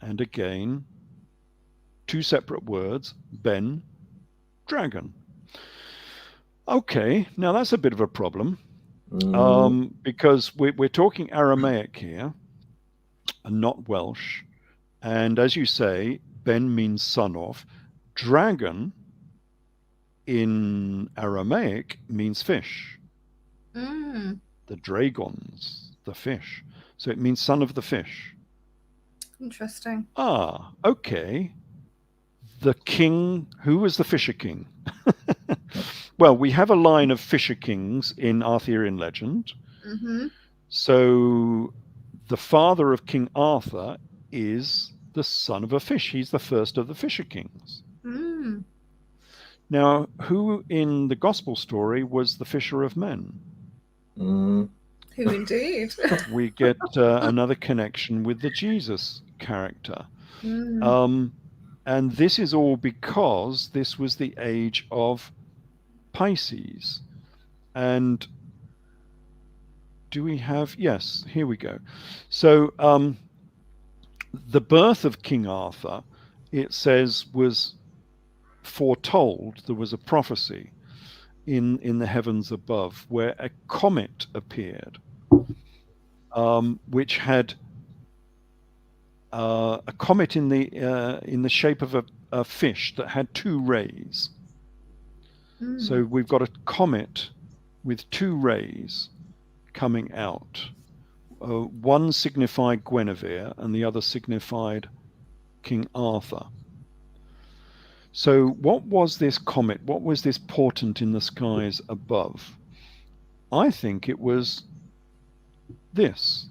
And again, two separate words, Pendragon. Okay, now that's a bit of a problem, because we're talking Aramaic here, and not Welsh. And as you say, Ben means son of. Dragon in Aramaic means fish. The dragons, the fish. So it means son of the fish. Interesting. Okay. The king, who was the Fisher King? Well, we have a line of Fisher Kings in Arthurian legend. So the father of King Arthur is the son of a fish. He's the first of the Fisher Kings. Now, who in the gospel story was the fisher of men? Who indeed? We get another connection with the Jesus character. And this is all because this was the age of Pisces. And do we have... Yes, here we go. So the birth of King Arthur, it says, was foretold. There was a prophecy in the heavens above where a comet appeared, which had a comet in the shape of a fish that had two rays. So we've got a comet with two rays coming out. One signified Guinevere and the other signified King Arthur. So what was this comet? What was this portent in the skies above? I think it was this.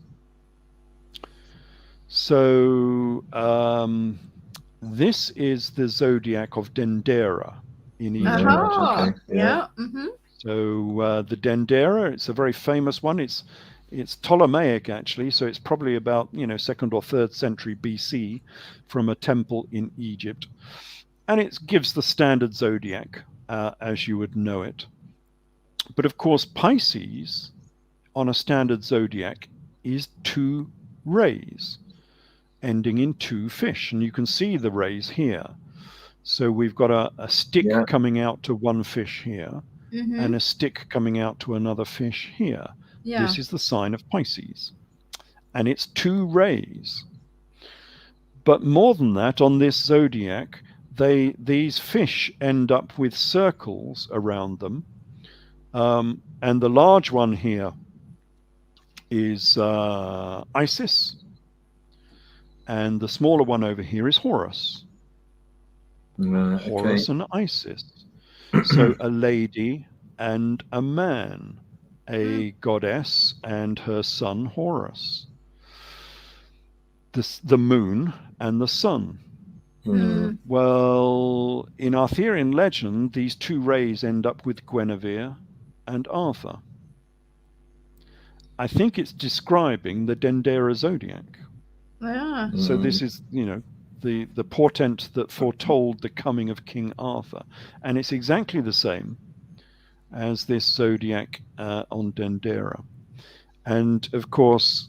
So this is the zodiac of Dendera in Egypt. So the Dendera, it's a very famous one. It's Ptolemaic, actually, so it's probably about 2nd or 3rd century BC from a temple in Egypt. And it gives the standard zodiac as you would know it. But of course, Pisces on a standard zodiac is two rays ending in two fish. And you can see the rays here. So we've got a stick coming out to one fish here and a stick coming out to another fish here. This is the sign of Pisces. And it's two rays. But more than that, on this zodiac, these fish end up with circles around them. And the large one here is Isis. And the smaller one over here is Horus. Horus and Isis. So a lady and a man, a goddess and her son Horus. The moon and the sun. Well, in Arthurian legend, these two rays end up with Guinevere and Arthur. I think it's describing the Dendera zodiac. Yeah. So this is, the portent that foretold the coming of King Arthur. And it's exactly the same as this zodiac on Dendera. And of course,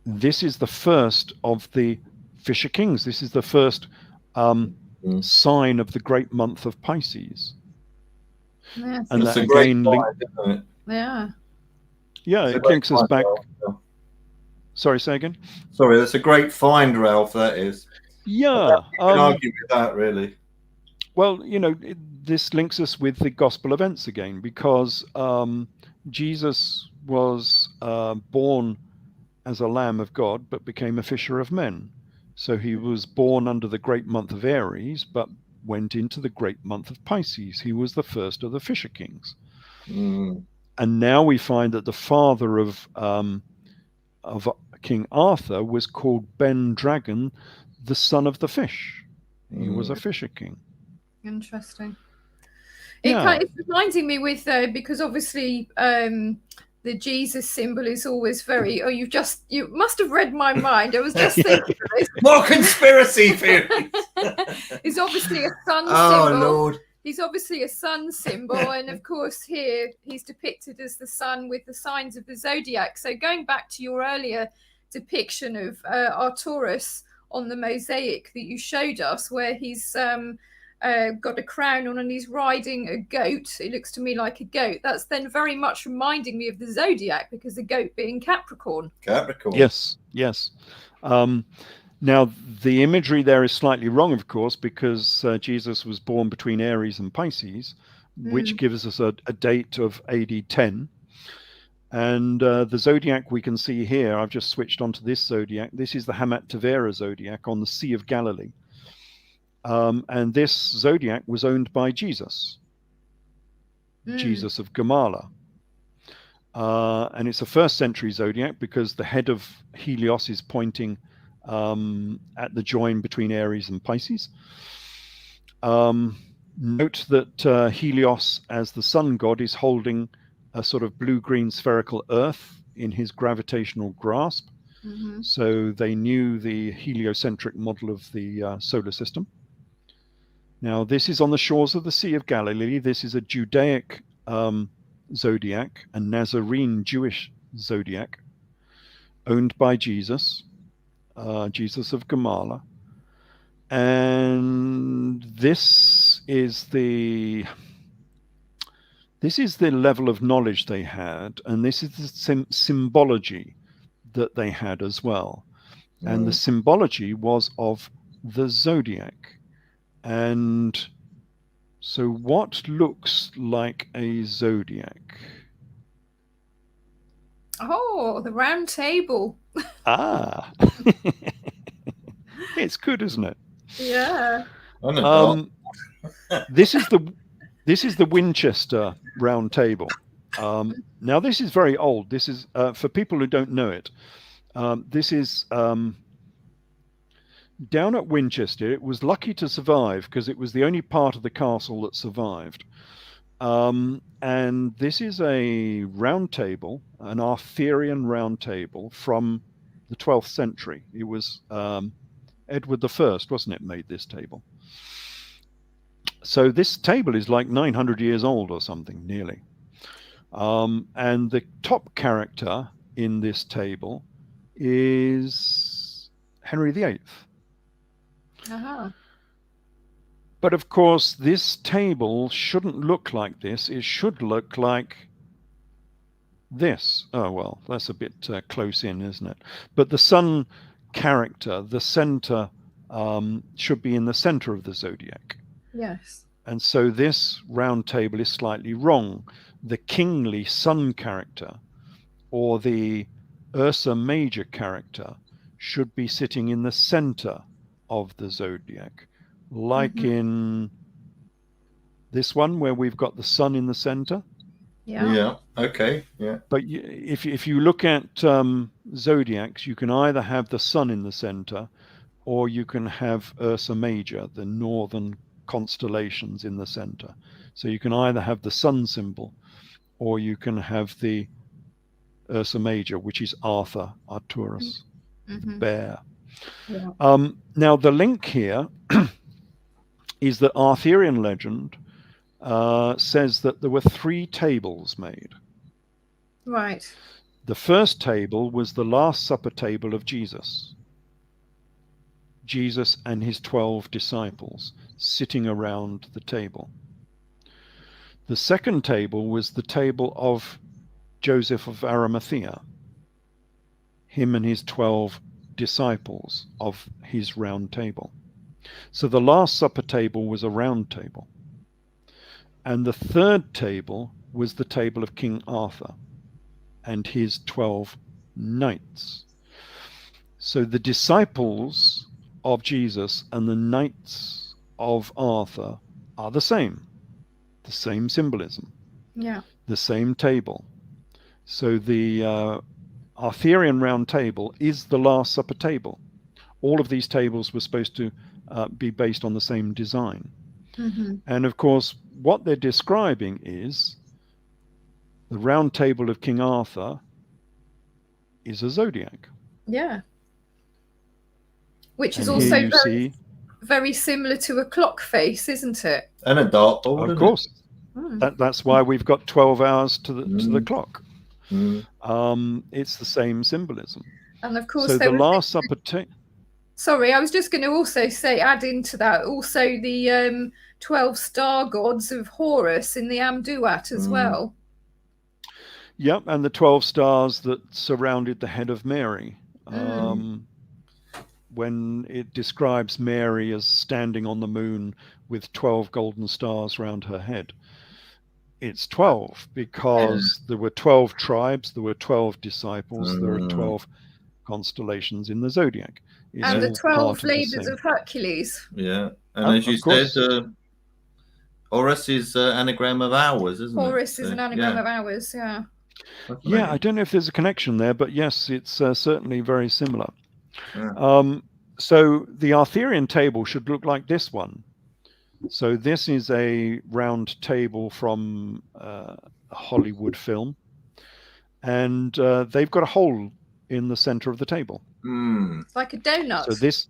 this is the first of the Fisher Kings. This is the first sign of the great month of Pisces. Yes. And That's that a great again find, isn't it? Yeah. Yeah, It's a it great links us find, back. Ralph. Sorry, say again? Sorry, that's a great find, Ralph, that is. Yeah. You can argue with that, really. Well, this links us with the gospel events again, because Jesus was born as a lamb of God, but became a fisher of men. So he was born under the great month of Aries, but went into the great month of Pisces. He was the first of the Fisher Kings. And now we find that the father of King Arthur was called Ben Dragon, the son of the fish. He was a Fisher King. Interesting. Yeah. It's reminding me with because obviously the Jesus symbol is always very. Oh, you must have read my mind. I was just thinking of this. More conspiracy theories. It's obviously a sun symbol. Oh Lord. He's obviously a sun symbol, and of course here he's depicted as the sun with the signs of the zodiac. So going back to your earlier depiction of Arcturus on the mosaic that you showed us, where he's got a crown on and he's riding a goat. It looks to me like a goat. That's then very much reminding me of the zodiac, because the goat being Capricorn. Capricorn. Yes. Now, the imagery there is slightly wrong, of course, because Jesus was born between Aries and Pisces, which gives us a date of AD 10. And the zodiac we can see here, I've just switched onto this zodiac. This is the Hamat Tavera zodiac on the Sea of Galilee. And this zodiac was owned by Jesus, Jesus of Gamala. And it's a first century zodiac because the head of Helios is pointing at the join between Aries and Pisces. Note that Helios, as the sun god, is holding a sort of blue-green spherical earth in his gravitational grasp. So they knew the heliocentric model of the solar system. Now, this is on the shores of the Sea of Galilee. This is a Judaic zodiac, a Nazarene Jewish zodiac, owned by Jesus, Jesus of Gamala. And this is the level of knowledge they had, and this is the symbology that they had as well. And the symbology was of the zodiac. And so what looks like a zodiac? Oh, the round table. It's good, isn't it? Yeah. This is the Winchester round table. Now this is very old. This is for people who don't know it. This is down at Winchester. It was lucky to survive because it was the only part of the castle that survived. And this is a round table, an Arthurian round table from the 12th century. It was Edward I, wasn't it, made this table. So this table is like 900 years old or something, nearly. And the top character in this table is Henry VIII. But of course, this table shouldn't look like this. It should look like this. Oh, well, that's a bit close in, isn't it? But the sun character, the center, should be in the center of the zodiac. Yes. And so this round table is slightly wrong. The kingly sun character, or the Ursa Major character, should be sitting in the center of the zodiac, like in this one where we've got the sun in the center. Yeah. Okay. Yeah. But if you look at zodiacs, you can either have the sun in the center, or you can have Ursa Major, the northern constellations in the center. So you can either have the sun symbol, or you can have the Ursa Major, which is Arturus, the bear. Yeah. Now, the link here is that Arthurian legend says that there were 3 tables made. Right. The first table was the Last Supper table of Jesus. Jesus and his 12 disciples sitting around the table. The second table was the table of Joseph of Arimathea, him and his 12 disciples of his round table. So the Last Supper table was a round table. And the third table was the table of King Arthur and his 12 knights. So the disciples of Jesus and the knights of Arthur are the same symbolism, the same table. So the Arthurian round table is the Last Supper table. All of these tables were supposed to be based on the same design. And of course, what they're describing is the round table of King Arthur is a zodiac. Yeah. Which is also very similar to a clock face, isn't it? And a dartboard. Of course. That's why we've got 12 hours to the clock. It's the same symbolism. And of course, so the Last Supper. Sorry, I was just going to also say, add into that also the 12 star gods of Horus in the Amduat as well. Yep, and the 12 stars that surrounded the head of Mary. When it describes Mary as standing on the moon with 12 golden stars round her head. It's 12 because there were 12 tribes, there were 12 disciples, there are 12 constellations in the zodiac. It's and the 12 labors of Hercules. Yeah, and as you said, Horus is an anagram of hours, isn't it? Horus is an anagram of hours, yeah. Yeah, I don't know if there's a connection there, but yes, it's certainly very similar. Yeah. So the Arthurian table should look like this one. So this is a round table from a Hollywood film, and they've got a hole in the center of the table. It's like a donut. So this,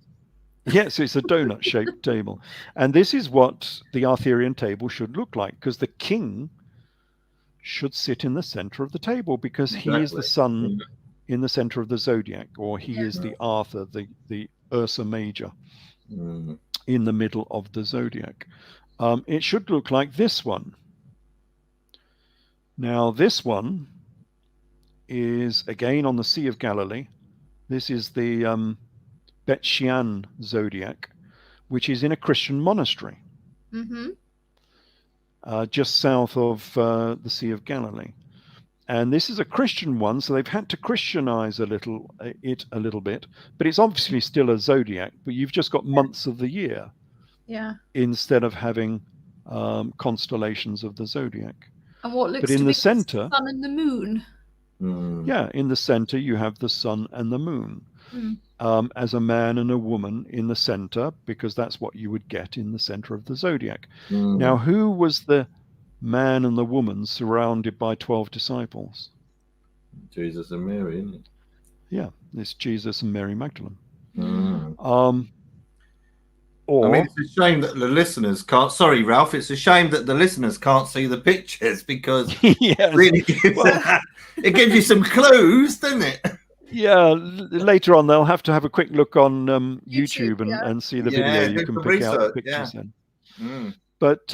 yes, it's a donut-shaped table, and this is what the Arthurian table should look like, because the king should sit in the center of the table, because he is the sun in the center of the zodiac, or he is the Arthur, the Ursa Major, in the middle of the zodiac. It should look like this one. Now, this one is again on the Sea of Galilee. This is the Bet Shean zodiac, which is in a Christian monastery, just south of the Sea of Galilee. And this is a Christian one, so they've had to Christianize it a little bit, but it's obviously still a zodiac, but you've just got months of the year, instead of having constellations of the zodiac. And what looks to be the center, sun and the moon. Yeah, in the center you have the sun and the moon, as a man and a woman in the center, because that's what you would get in the center of the zodiac. Now, who was the man and the woman surrounded by 12 disciples? Jesus and Mary, isn't it? Yeah, it's Jesus and Mary Magdalene. I mean, it's a shame that the listeners can't. Sorry, Ralph. It's a shame that the listeners can't see the pictures, because really it gives you some clues, doesn't it? Yeah, later on they'll have to have a quick look on YouTube and see the video. You can pick out pictures then. But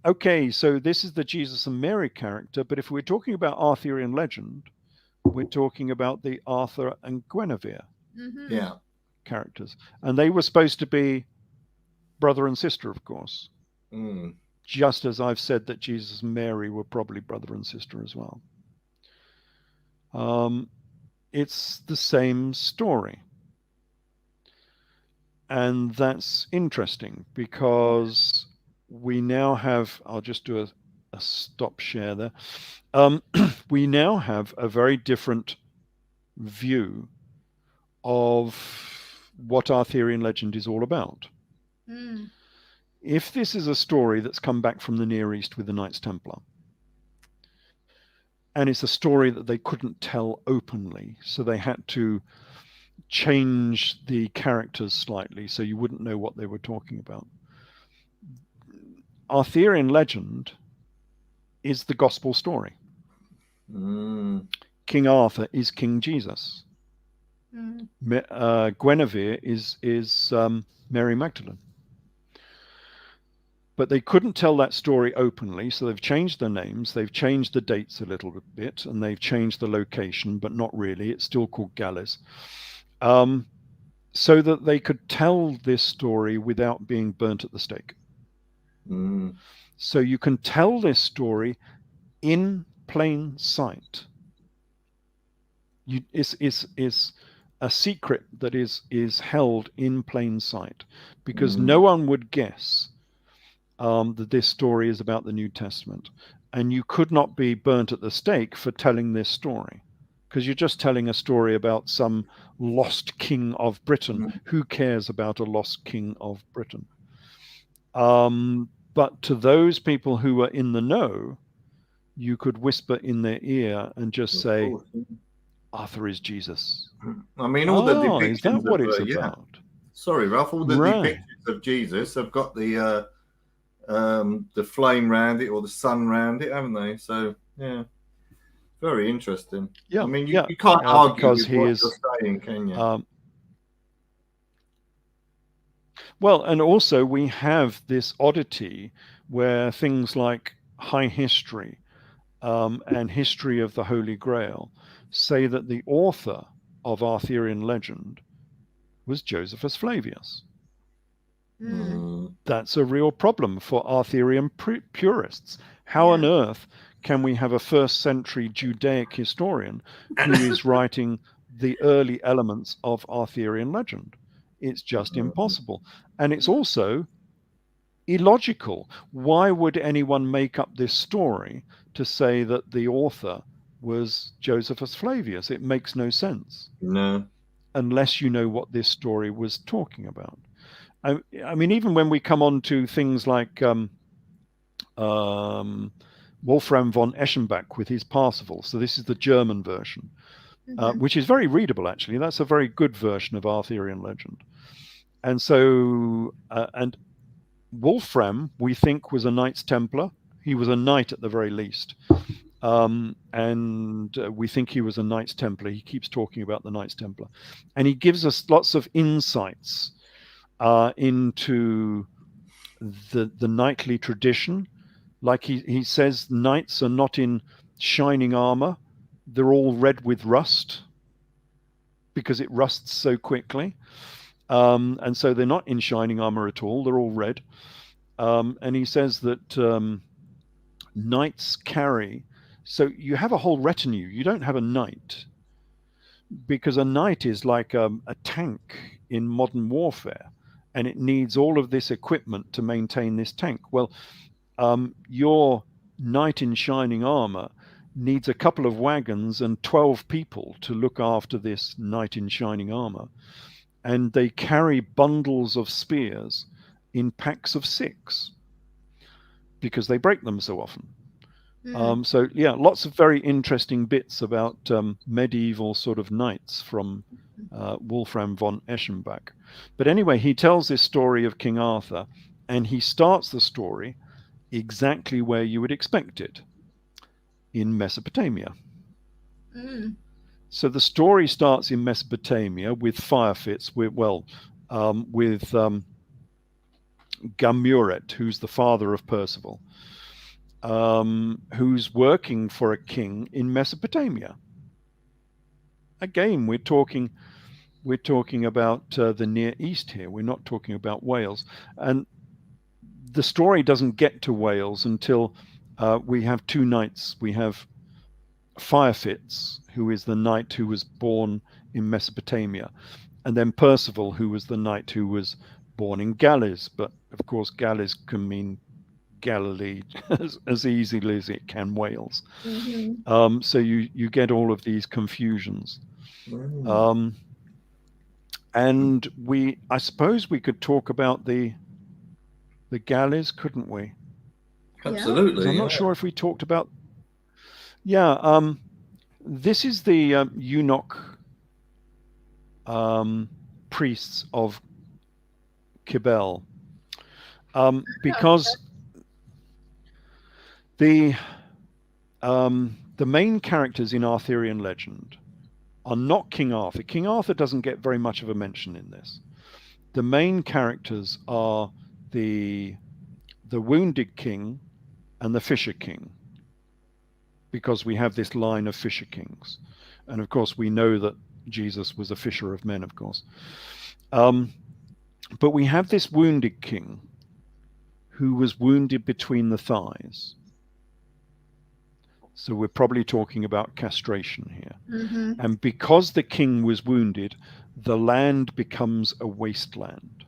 okay, so this is the Jesus and Mary character. But if we're talking about Arthurian legend, we're talking about the Arthur and Guinevere characters, and they were supposed to be brother and sister, of course. Just as I've said that Jesus and Mary were probably brother and sister as well. It's the same story. And that's interesting, because we now have, I'll just do a stop share there. We now have a very different view of what Arthurian legend is all about. If this is a story that's come back from the Near East with the Knights Templar, and it's a story that they couldn't tell openly, so they had to change the characters slightly so you wouldn't know what they were talking about. Arthurian legend is the gospel story. King Arthur is King Jesus. Guinevere is Mary Magdalene. But they couldn't tell that story openly, so they've changed their names, they've changed the dates a little bit, and they've changed the location, but not really. It's still called Galles. So that they could tell this story without being burnt at the stake. So you can tell this story in plain sight. It's a secret that is held in plain sight, because no one would guess that this story is about the New Testament, and you could not be burnt at the stake for telling this story, because you're just telling a story about some lost king of Britain. Who cares about a lost king of Britain? But to those people who were in the know, you could whisper in their ear and just say, Arthur is Jesus. I mean, all the depictions is that what it's about? Sorry, Ralph. All the depictions of Jesus have got the flame round it, or the sun round it, haven't they? So yeah, very interesting. Yeah, I mean, you can't argue with what you're saying, can you? Well, and also we have this oddity where things like high history and history of the Holy Grail say that the author of Arthurian legend was Josephus Flavius. That's a real problem for Arthurian purists. How on earth can we have a first century Judaic historian who is writing the early elements of Arthurian legend? It's just impossible. And it's also illogical. Why would anyone make up this story to say that the author was Josephus Flavius? It makes no sense. No. Unless you know what this story was talking about. I mean, even when we come on to things like Wolfram von Eschenbach with his Parsifal. So this is the German version, which is very readable, actually. That's a very good version of Arthurian legend. And so, and Wolfram, we think, was a Knights Templar. He was a knight at the very least. And we think he was a Knights Templar. He keeps talking about the Knights Templar. And he gives us lots of insights into the knightly tradition. Like he says, knights are not in shining armor. They're all red with rust because it rusts so quickly. And so they're not in shining armor at all. They're all red. And he says that knights carry... So you have a whole retinue. You don't have a knight, because a knight is like a tank in modern warfare, and it needs all of this equipment to maintain this tank. Well, your knight in shining armor needs a couple of wagons and 12 people to look after this knight in shining armor. And they carry bundles of spears in packs of 6 because they break them so often. So yeah, lots of very interesting bits about medieval sort of knights from Wolfram von Eschenbach. But anyway, he tells this story of King Arthur, and he starts the story exactly where you would expect it, in Mesopotamia. So the story starts in Mesopotamia with fire fits, with Gamuret, who's the father of Percival, who's working for a king in Mesopotamia. Again, we're talking about the Near East here. We're not talking about Wales. And the story doesn't get to Wales until we have 2 knights. We have Firefits, who is the knight who was born in Mesopotamia, and then Percival, who was the knight who was born in Galles. But of course, Galles can mean Galilee as easily as it can Wales. So you get all of these confusions. And I suppose we could talk about the galleys, couldn't we? Absolutely. I'm not sure if we talked about. Yeah. This is the eunuch priests of Kibel, because the main characters in Arthurian legend are not King Arthur. King Arthur doesn't get very much of a mention in this. The main characters are the wounded king and the fisher king, because we have this line of fisher kings. And of course, we know that Jesus was a fisher of men, of course. But we have this wounded king who was wounded between the thighs. So we're probably talking about castration here. Mm-hmm. And because the king was wounded, the land becomes a wasteland.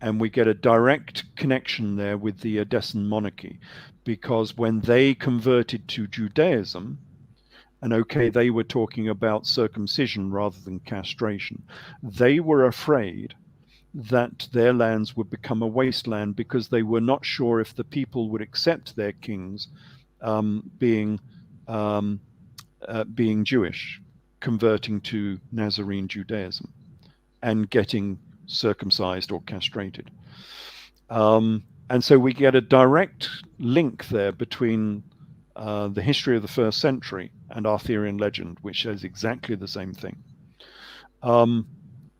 And we get a direct connection there with the Edessan monarchy, because when they converted to Judaism, and okay, they were talking about circumcision rather than castration, they were afraid that their lands would become a wasteland because they were not sure if the people would accept their kings being Jewish, converting to Nazarene Judaism and getting circumcised or castrated. And so we get a direct link there between the history of the first century and Arthurian legend, which says exactly the same thing.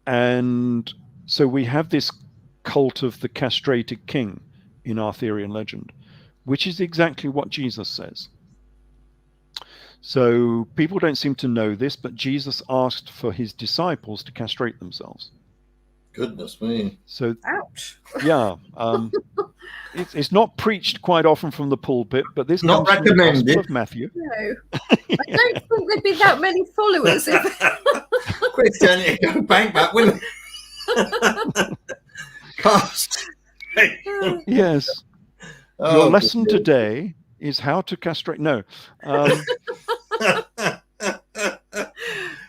And so we have this cult of the castrated king in Arthurian legend, which is exactly what Jesus says. So people don't seem to know this, but Jesus asked for his disciples to castrate themselves. Goodness me. So, ouch. Yeah. It's not preached quite often from the pulpit, but this Not comes from the recommended. Gospel of Matthew. No. I don't think there'd be that many followers. Christianity go bankrupt, wouldn't it? Cast. Yes. Your lesson today is how to castrate. No.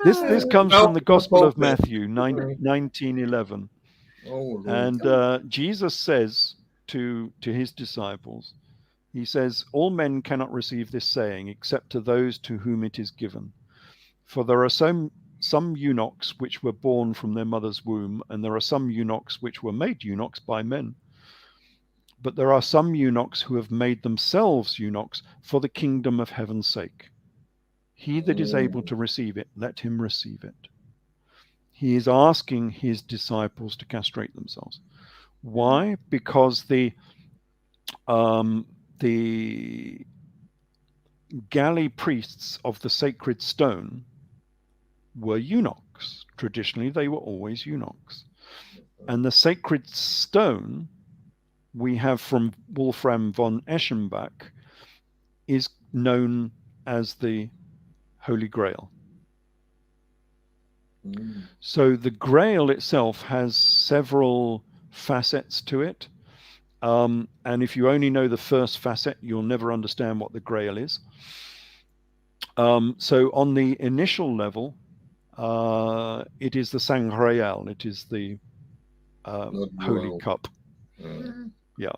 This comes from the Gospel of Matthew, 19:11. Oh, And Jesus says to his disciples, he says, all men cannot receive this saying except to those to whom it is given. For there are some eunuchs which were born from their mother's womb, and there are some eunuchs which were made eunuchs by men. But there are some eunuchs who have made themselves eunuchs for the kingdom of heaven's sake. He that is able to receive it, let him receive it. He is asking his disciples to castrate themselves. Why? Because the galley priests of the sacred stone were eunuchs. Traditionally, they were always eunuchs. And the sacred stone we have from Wolfram von Eschenbach is known as the Holy Grail. So the Grail itself has several facets to it. And if you only know the first facet, you'll never understand what the Grail is. So on the initial level, it is the Sangreal. It is the Holy Cup. Yeah.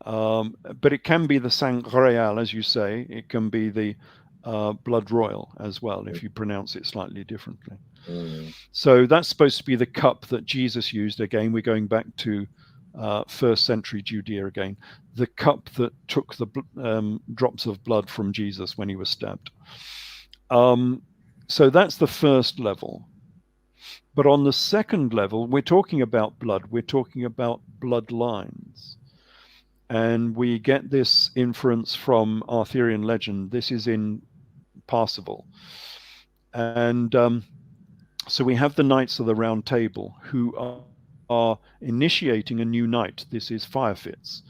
But it can be the Sangreal, as you say. It can be the Blood Royal as well, if you pronounce it slightly differently. So that's supposed to be the cup that Jesus used. Again, we're going back to first century Judea again. The cup that took the drops of blood from Jesus when he was stabbed. So that's the first level. But on the second level, we're talking about blood. We're talking about bloodlines. And we get this inference from Arthurian legend. This is in Parsifal. And so we have the Knights of the Round Table who are initiating a new knight. This is Firefitz,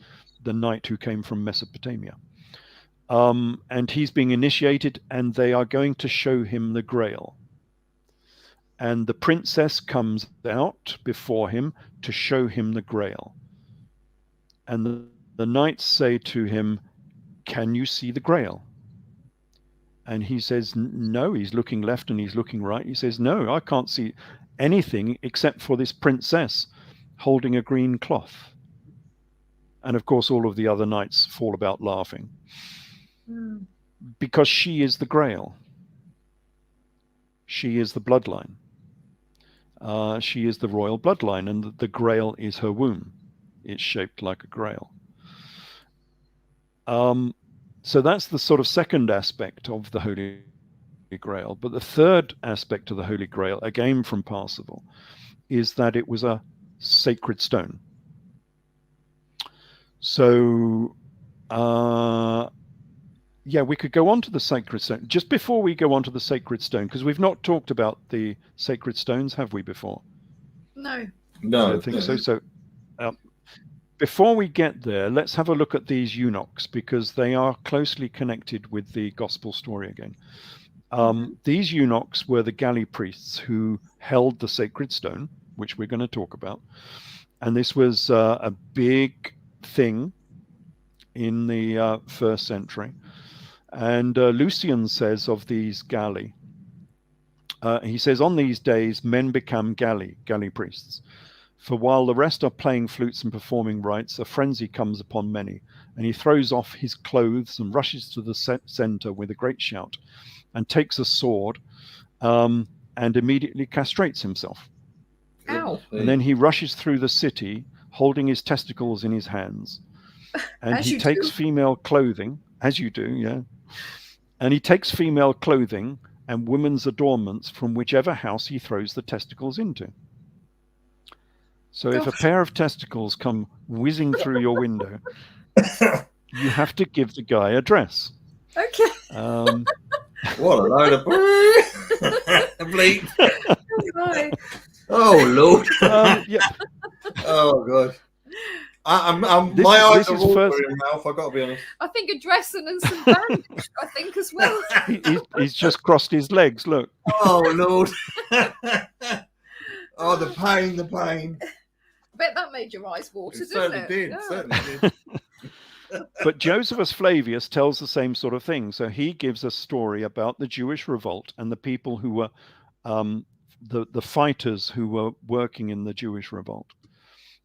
the knight who came from Mesopotamia. And he's being initiated, and they are going to show him the Grail. And the princess comes out before him to show him the Grail. And the knights say to him, "Can you see the Grail?" And he says, no. He's looking left and he's looking right. He says, no, I can't see. anything except for this princess holding a green cloth. And of course, all of the other knights fall about laughing. Because she is the Grail. She is the bloodline. She is the royal bloodline, and the Grail is her womb. It's shaped like a Grail. So that's the sort of second aspect of the Holy Grail. But the third aspect of the Holy Grail, again from Parsifal, is that it was a sacred stone. So, yeah, we could go on to the sacred stone. Just before we go on to the sacred stone, because we've not talked about the sacred stones, have we, before? No. No. I don't think so. So before we get there, let's have a look at these eunuchs, because they are closely connected with the gospel story again. These eunuchs were the galley priests who held the sacred stone, which we're going to talk about. And this was a big thing in the first century. And Lucian says of these galley, he says, on these days, men become galley priests. For while the rest are playing flutes and performing rites, a frenzy comes upon many, and he throws off his clothes and rushes to the center with a great shout, and takes a sword, and immediately castrates himself. Ow. And then he rushes through the city, holding his testicles in his hands. And he takes female clothing, as you do, yeah. And he takes female clothing and women's adornments from whichever house he throws the testicles into. So if a pair of testicles come whizzing through your window, you have to give the guy a dress. Okay. What a load of bleep. Oh, Lord. Yeah. Oh, God. My eyes are watering, Ralph, I've got to be honest. I think a dressing and some bandage, I think, as well. He's just crossed his legs, look. Oh, Lord. Oh, the pain. I bet that made your eyes water, didn't it? Certainly did. But Josephus Flavius tells the same sort of thing. So he gives a story about the Jewish revolt and the people who were the fighters who were working in the Jewish revolt.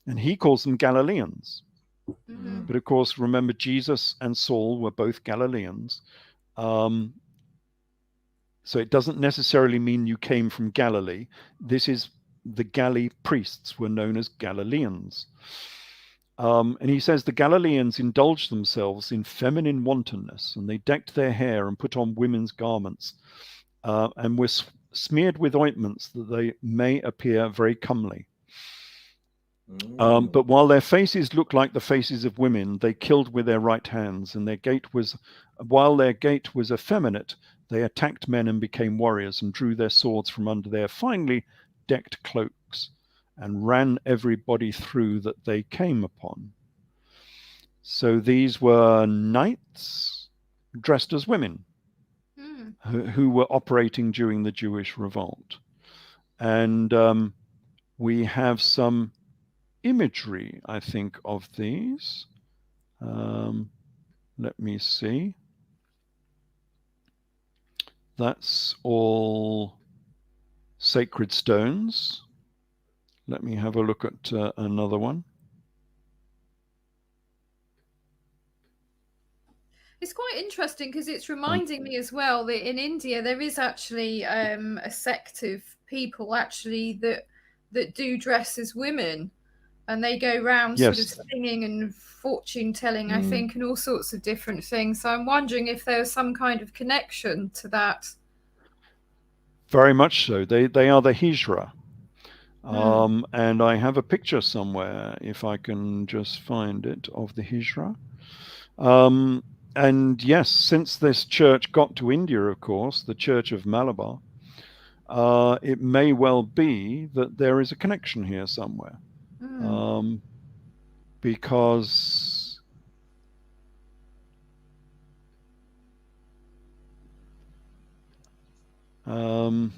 And he calls them Galileans. Mm-hmm. But of course, remember, Jesus and Saul were both Galileans. So it doesn't necessarily mean you came from Galilee. This is the Galley priests were known as Galileans. And he says the Galileans indulged themselves in feminine wantonness, and they decked their hair and put on women's garments, and were smeared with ointments that they may appear very comely. But while their faces looked like the faces of women, they killed with their right hands, and while their gait was effeminate, they attacked men and became warriors, and drew their swords from under their finely decked cloaks, and ran everybody through that they came upon. So these were knights dressed as women who were operating during the Jewish revolt. And we have some imagery, I think, of these. Let me see. That's all sacred stones. Let me have a look at another one. It's quite interesting because it's reminding me as well that in India there is actually a sect of people actually that do dress as women, and they go around sort of singing and fortune telling, I think, and all sorts of different things. So I'm wondering if there's some kind of connection to that. Very much so. They are the Hijra. And I have a picture somewhere, if I can just find it, of the Hijra. And yes, since this church got to India, of course, the Church of Malabar, it may well be that there is a connection here somewhere. Because I'm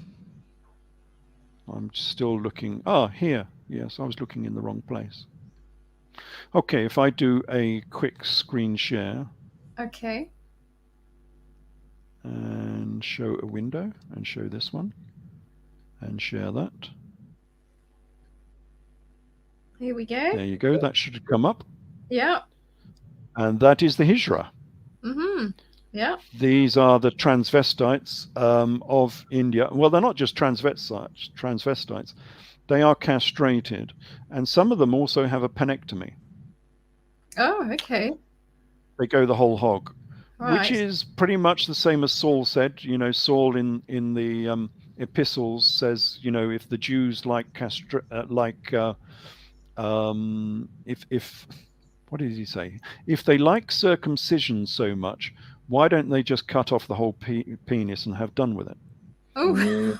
still looking. Here. Yes, I was looking in the wrong place. Okay, if I do a quick screen share. Okay. And show a window and show this one and share that. Here we go. There you go. That should come up. Yeah. And that is the Hijra. Mm-hmm. Yeah. These are the transvestites of India. Well, they're not just transvestites. They are castrated. And some of them also have a penectomy. Oh, okay. They go the whole hog, Right. which is pretty much the same as Saul said. You know, Saul in the epistles says, you know, if the Jews like if what did he say? If they like circumcision so much, why don't they just cut off the whole penis and have done with it? Oh.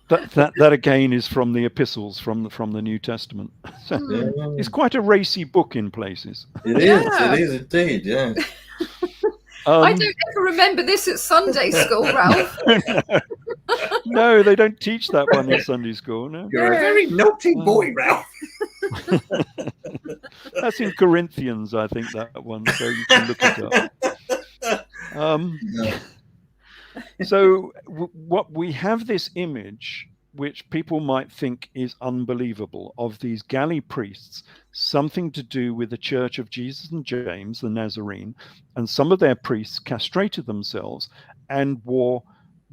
That again is from the epistles from the New Testament. So it's quite a racy book in places. It is indeed, yeah. I don't ever remember this at Sunday school, Ralph. No, they don't teach that one in Sunday school. No. You're a very naughty boy, Ralph. That's in Corinthians, I think, that one, so you can look it up. So what we have this image, which people might think is unbelievable, of these galley priests, something to do with the Church of Jesus and James, the Nazarene, and some of their priests castrated themselves and wore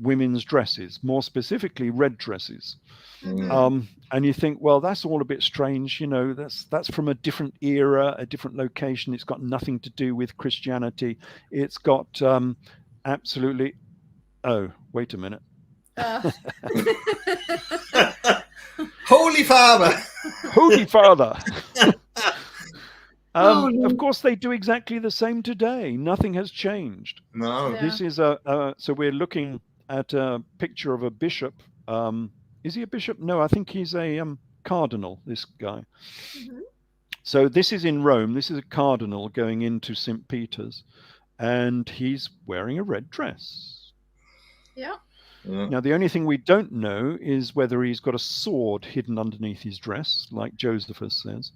women's dresses, more specifically red dresses. And you think, well, that's all a bit strange, you know, that's from a different era, a different location. It's got nothing to do with Christianity. It's got absolutely... Oh, wait a minute. Holy Father! Holy Father! Of course, they do exactly the same today. Nothing has changed. No. Yeah. This is so we're looking at a picture of a bishop. Is he a bishop? No, I think he's a cardinal, this guy. Mm-hmm. So this is in Rome. This is a cardinal going into St. Peter's, and he's wearing a red dress. Yeah. Now, the only thing we don't know is whether he's got a sword hidden underneath his dress, like Josephus says,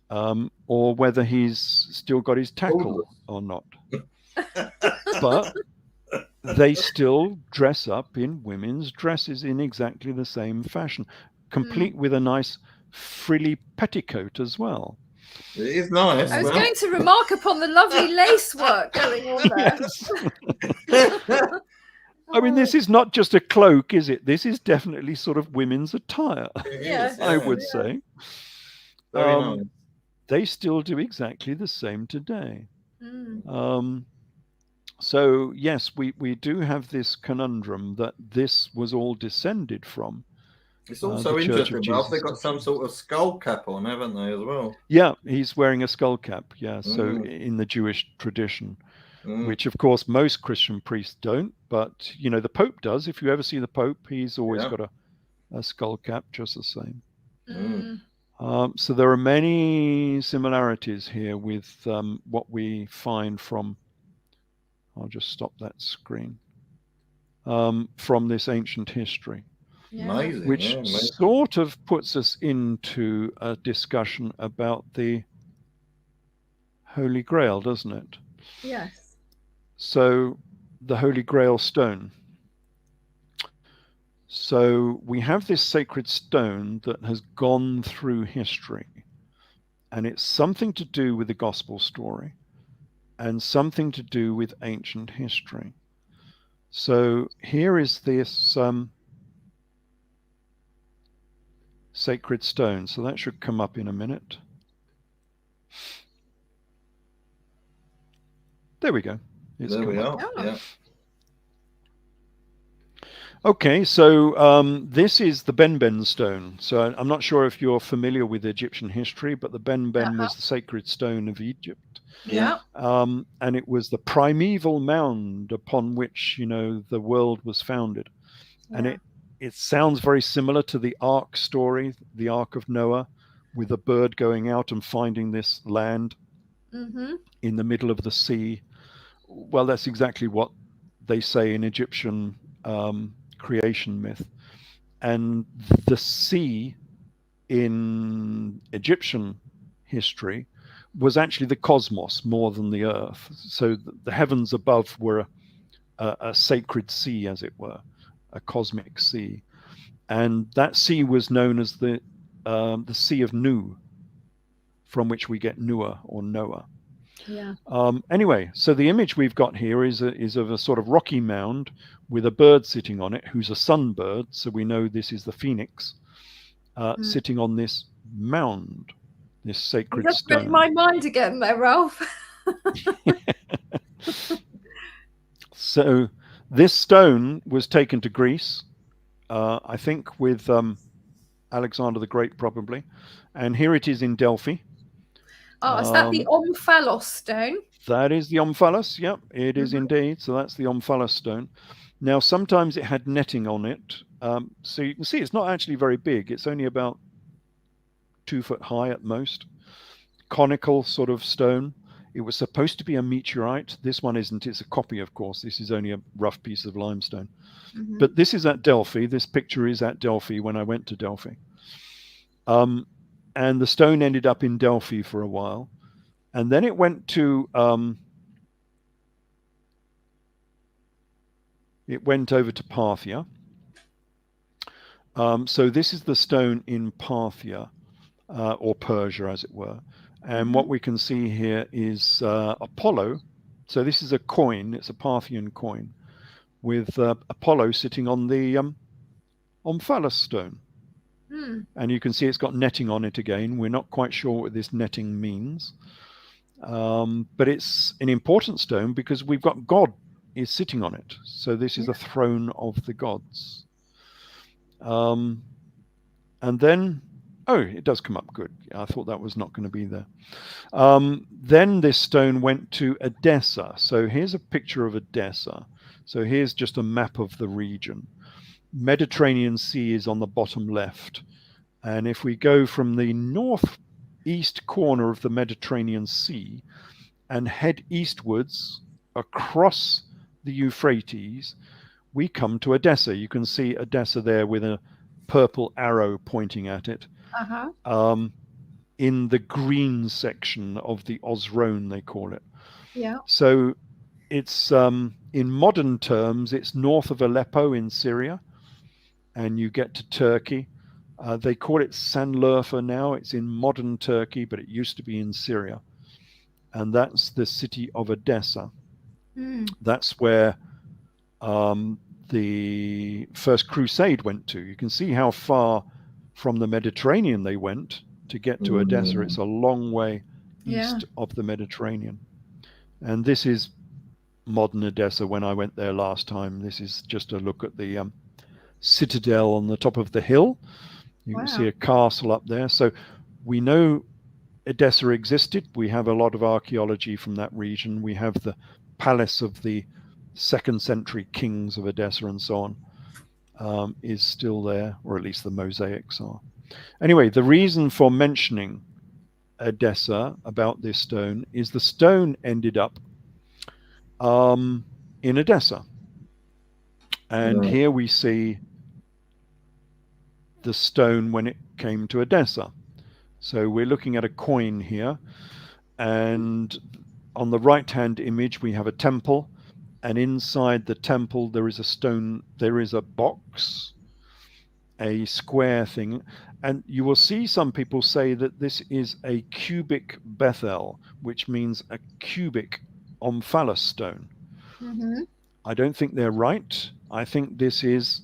or whether he's still got his tackle or not. But they still dress up in women's dresses in exactly the same fashion, complete with a nice frilly petticoat as well. It is nice. I was going to remark upon the lovely lace work going on there. I mean, this is not just a cloak, is it? This is definitely sort of women's attire, Yeah. I would say. Very nice. They still do exactly the same today. Mm. So, yes, we do have this conundrum that this was all descended from. It's also interesting, Ralph. They've got some sort of skull cap on, haven't they, as well? Yeah, he's wearing a skull cap, yeah, so in the Jewish tradition. Which, of course, most Christian priests don't. But, you know, the Pope does. If you ever see the Pope, he's always got a skull cap, just the same. So there are many similarities here with what we find from... I'll just stop that screen. From this ancient history. Yeah. Amazing. Which sort of puts us into a discussion about the Holy Grail, doesn't it? Yes. So the Holy Grail stone. So we have this sacred stone that has gone through history, and it's something to do with the gospel story and something to do with ancient history. So here is this sacred stone. So that should come up in a minute. There we go. There we are. Yeah. Okay, so this is the Benben stone. So I'm not sure if you're familiar with Egyptian history, but the Benben was the sacred stone of Egypt. Yeah. And it was the primeval mound upon which, you know, the world was founded. Yeah. And it sounds very similar to the Ark story, the Ark of Noah, with a bird going out and finding this land in the middle of the sea. Well, that's exactly what they say in Egyptian creation myth. And the sea in Egyptian history was actually the cosmos more than the earth. So the heavens above were a sacred sea, as it were, a cosmic sea. And that sea was known as the the Sea of Nu, from which we get Noah or Noah. Yeah. Anyway, so the image we've got here is of a sort of rocky mound with a bird sitting on it, who's a sunbird. So we know this is the phoenix sitting on this mound, this sacred stone. You just read my mind again there, Ralph. So this stone was taken to Greece, I think with Alexander the Great probably. And here it is in Delphi. Oh, is that the Omphalos stone? That is the Omphalos, yep, it is indeed. So that's the Omphalos stone. Now, sometimes it had netting on it. So you can see it's not actually very big. It's only about 2 foot high at most. Conical sort of stone. It was supposed to be a meteorite. This one isn't. It's a copy, of course. This is only a rough piece of limestone. But this is at Delphi. This picture is at Delphi when I went to Delphi. And the stone ended up in Delphi for a while. And then it went to, it went over to Parthia. So this is the stone in Parthia, or Persia, as it were. And what we can see here is Apollo. So this is a coin. It's a Parthian coin with Apollo sitting on the Omphalos stone. And you can see it's got netting on it again. We're not quite sure what this netting means. But it's an important stone because we've got God is sitting on it. So this is a throne of the gods. And then, oh, it does come up good. I thought that was not going to be there. Then this stone went to Edessa. So here's a picture of Edessa. So here's just a map of the region. Mediterranean Sea is on the bottom left. And if we go from the northeast corner of the Mediterranean Sea and head eastwards across the Euphrates, we come to Edessa. You can see Edessa there with a purple arrow pointing at it. In the green section of the Osrone, they call it. Yeah. So it's, in modern terms, it's north of Aleppo in Syria, and you get to Turkey. They call it Sanliurfa now. It's in modern Turkey, but it used to be in Syria. And that's the city of Edessa. That's where the First Crusade went to. You can see how far from the Mediterranean they went to get to Edessa. It's a long way east of the Mediterranean. And this is modern Edessa when I went there last time. This is just a look at the citadel on the top of the hill. You can see a castle up there. So we know Edessa existed. We have a lot of archaeology from that region. We have the palace of the 2nd century kings of Edessa and so on is still there, or at least the mosaics are. Anyway, the reason for mentioning Edessa about this stone is the stone ended up in Edessa. And here we see the stone when it came to Edessa. So we're looking at a coin here, and on the right-hand image we have a temple, and inside the temple there is a stone, there is a box, a square thing, and you will see some people say that this is a cubic Bethel, which means a cubic Omphalos stone. I don't think they're right. I think this is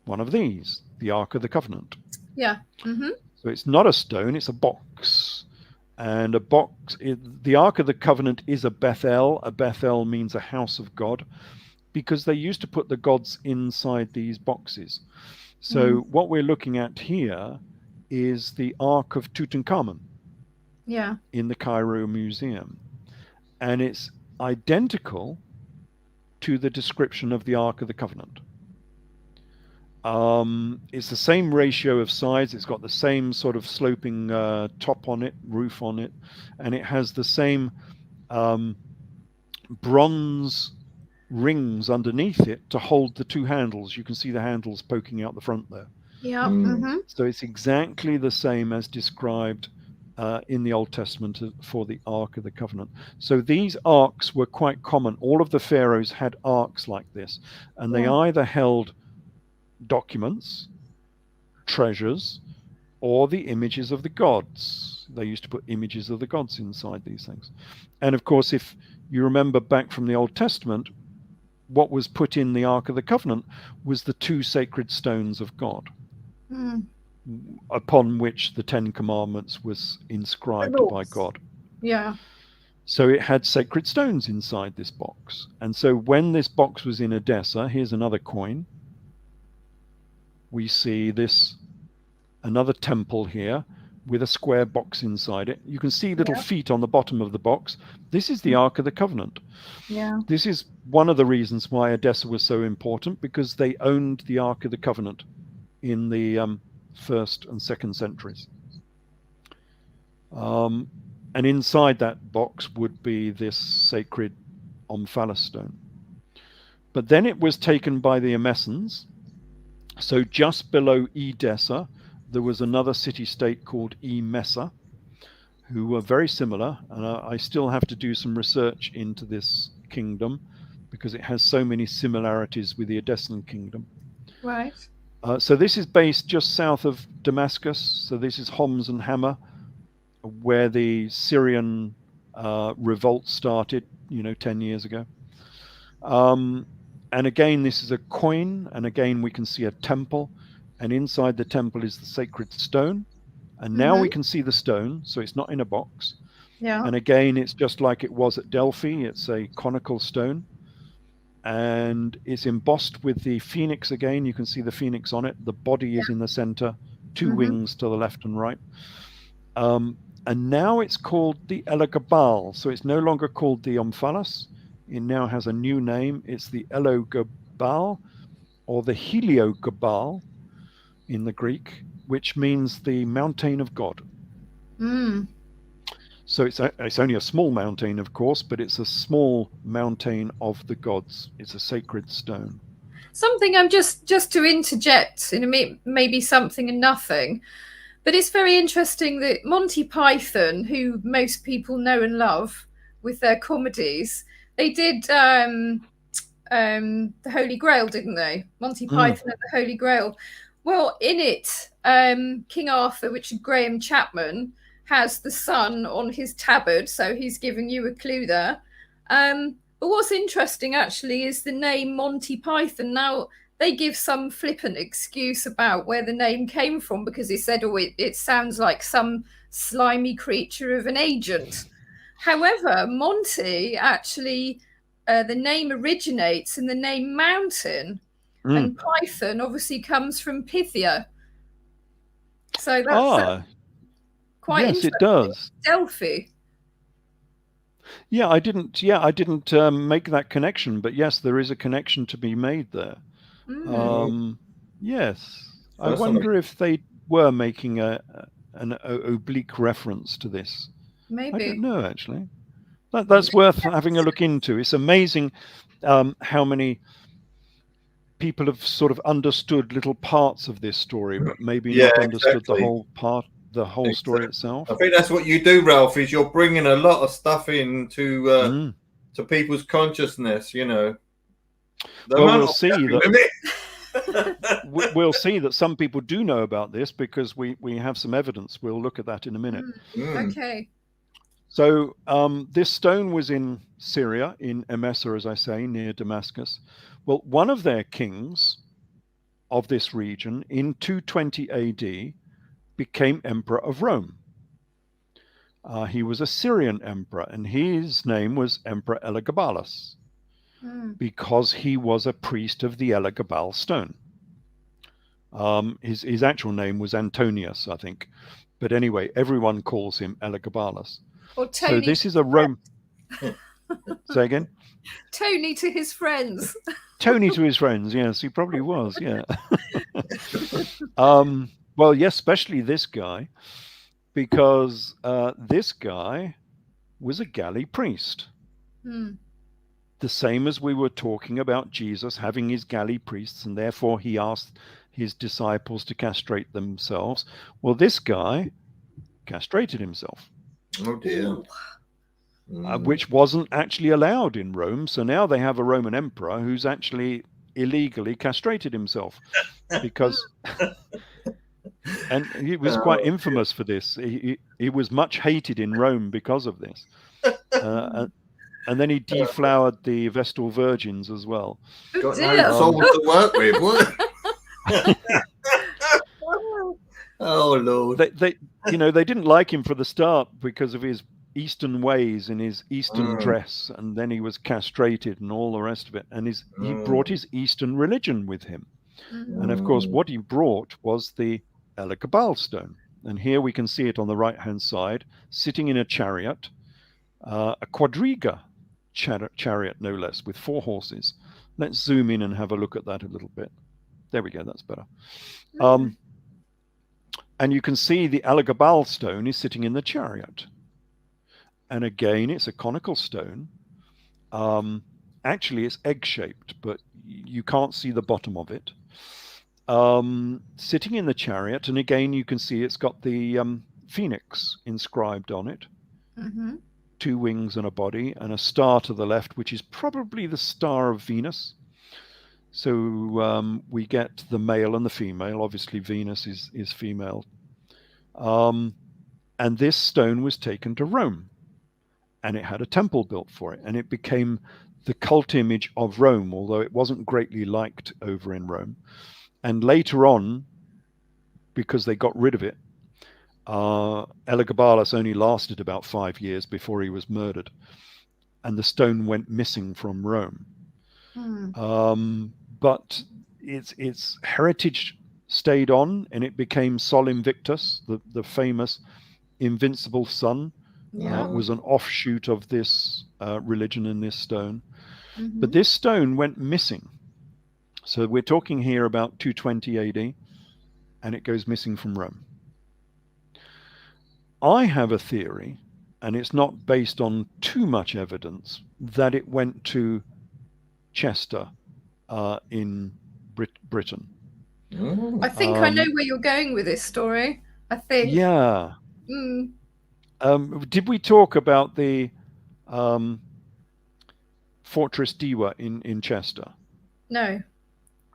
one of these, the Ark of the Covenant. Yeah. So it's not a stone, it's a box. And a box, the Ark of the Covenant is a Bethel. A Bethel means a house of God, because they used to put the gods inside these boxes. So what we're looking at here is the Ark of Tutankhamun in the Cairo Museum. And it's identical to the description of the Ark of the Covenant. It's the same ratio of sides. It's got the same sort of sloping top on it, roof on it, and it has the same bronze rings underneath it to hold the two handles. You can see the handles poking out the front there. So it's exactly the same as described in the Old Testament for the Ark of the Covenant. So these arks were quite common. All of the pharaohs had arks like this, and they either held documents treasures or the images of the gods. They used to put images of the gods inside these things. And of course, if you remember back from the Old Testament, what was put in the Ark of the Covenant was the 2 sacred stones of God, upon which the 10 Commandments was inscribed by God. Yeah. So it had sacred stones inside this box. And so when this box was in Edessa, here's another coin. We see this, another temple here with a square box inside it. You can see little feet on the bottom of the box. This is the Ark of the Covenant. Yeah. This is one of the reasons why Edessa was so important, because they owned the Ark of the Covenant in the 1st and 2nd centuries. And inside that box would be this sacred omphalos stone. But then it was taken by the Emessans. So just below Edessa, there was another city-state called Emesa, who were very similar. And I still have to do some research into this kingdom because it has so many similarities with the Edessan kingdom. Right. So this is based just south of Damascus. So this is Homs and Hama, where the Syrian revolt started, 10 years ago. And again, this is a coin, and again we can see a temple, and inside the temple is the sacred stone. And now we can see the stone, so it's not in a box. Yeah. And again, it's just like it was at Delphi. It's a conical stone, and it's embossed with the phoenix again. You can see the phoenix on it. The body is in the center, 2 wings to the left and right. And now it's called the Elagabal. So it's no longer called the Omphalos. It now has a new name. It's the Elagabal, or the Heliogabal in the Greek, which means the mountain of God. So it's only a small mountain, of course, but it's a small mountain of the gods. It's a sacred stone. Something I'm just to interject, maybe something and nothing. But it's very interesting that Monty Python, who most people know and love with their comedies, they did the Holy Grail, didn't they? Monty Python and the Holy Grail. Well, in it, King Arthur, Richard Graham Chapman, has the sun on his tabard, so he's giving you a clue there. But what's interesting, actually, is the name Monty Python. Now, they give some flippant excuse about where the name came from, because he said, it sounds like some slimy creature of an agent. However, Monty, actually, the name originates in the name mountain, and Python obviously comes from Pythia. So that's quite interesting. Yes, it does. Delphi. Yeah, I didn't make that connection, but yes, there is a connection to be made there. Yes, I wonder if they were making an oblique reference to this. Maybe. I don't know, actually. That's worth having a look into. It's amazing how many people have sort of understood little parts of this story, but maybe not understood the whole part, the whole story itself. I think that's what you do, Ralph, is you're bringing a lot of stuff into to people's consciousness, Well, we'll see that. We'll see that some people do know about this, because we have some evidence. We'll look at that in a minute. Okay. So this stone was in Syria, in Emesa, as I say, near Damascus. Well, one of their kings of this region in 220 AD became emperor of Rome. He was a Syrian emperor, and his name was Emperor Elagabalus, because he was a priest of the Elagabal stone. His actual name was Antonius, I think. But anyway, everyone calls him Elagabalus. Or Tony. So this is a Rome. Say again? Tony to his friends. Tony to his friends, yes, he probably was, yeah. Well, yes, especially this guy, because this guy was a galley priest. The same as we were talking about Jesus having his galley priests, and therefore he asked his disciples to castrate themselves. Well, this guy castrated himself. Oh, dear. Which wasn't actually allowed in Rome. So now they have a Roman emperor who's actually illegally castrated himself, because And he was quite infamous for this. He was much hated in Rome because of this. And then he deflowered the Vestal Virgins as well. Got no soul to work with. What? Oh Lord! They didn't like him for the start because of his Eastern ways and his Eastern dress, and then he was castrated and all the rest of it. And he brought his Eastern religion with him. And of course, what he brought was the Elagabal stone. And here we can see it on the right-hand side, sitting in a chariot, a quadriga chariot, no less, with 4 horses. Let's zoom in and have a look at that a little bit. There we go, that's better. And you can see the Elagabal stone is sitting in the chariot. And again, it's a conical stone. Actually, it's egg-shaped, but you can't see the bottom of it. Sitting in the chariot, and again, you can see it's got the phoenix inscribed on it. 2 wings and a body, and a star to the left, which is probably the star of Venus. So we get the male and the female. Obviously, Venus is female. And this stone was taken to Rome, and it had a temple built for it, and it became the cult image of Rome, although it wasn't greatly liked over in Rome. And later on, because they got rid of it, Elagabalus only lasted about 5 years before he was murdered, and the stone went missing from Rome. But its heritage stayed on, and it became Sol Invictus, the famous invincible sun. Was an offshoot of this religion in this stone. But this stone went missing. So we're talking here about 220 AD, and it goes missing from Rome. I have a theory, and it's not based on too much evidence, that it went to Chester in Britain. I think I know where you're going with this story. I think. Yeah. Did we talk about the Fortress Diwa in Chester? No.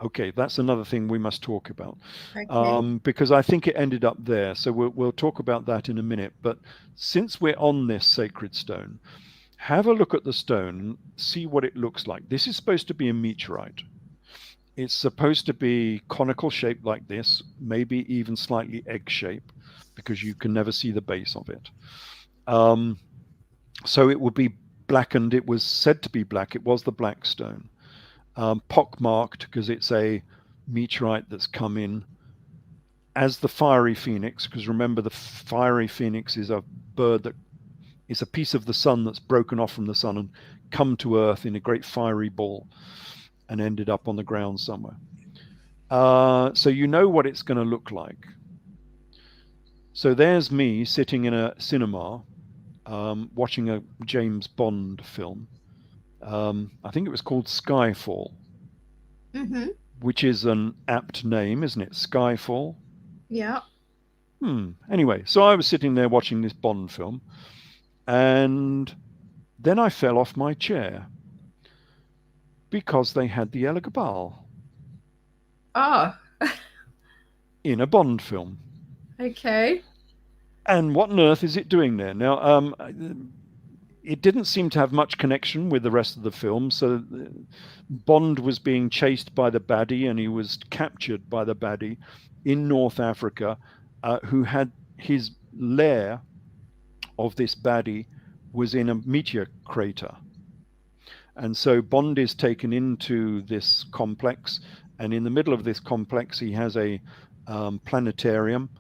Okay, that's another thing we must talk about. Okay. Because I think it ended up there. So we'll talk about that in a minute. But since we're on this sacred stone, have a look at the stone, see what it looks like. This is supposed to be a meteorite. It's supposed to be conical shaped like this, maybe even slightly egg shaped, because you can never see the base of it. So it would be blackened. It was said to be black. It was the black stone. Pockmarked, because it's a meteorite that's come in as the fiery phoenix, because remember, the fiery phoenix is a bird that is a piece of the sun that's broken off from the sun and come to earth in a great fiery ball and ended up on the ground somewhere. So you know what it's going to look like. So there's me sitting in a cinema watching a James Bond film. I think it was called Skyfall, which is an apt name, isn't it? Skyfall. Yeah. Anyway, so I was sitting there watching this Bond film, and then I fell off my chair because they had the Elagabal in a Bond film. Okay. And what on earth is it doing there? Now, it didn't seem to have much connection with the rest of the film. So Bond was being chased by the baddie, and he was captured by the baddie in North Africa, who had his lair of this baddie was in a meteor crater. And so Bond is taken into this complex, and in the middle of this complex, he has a planetarium,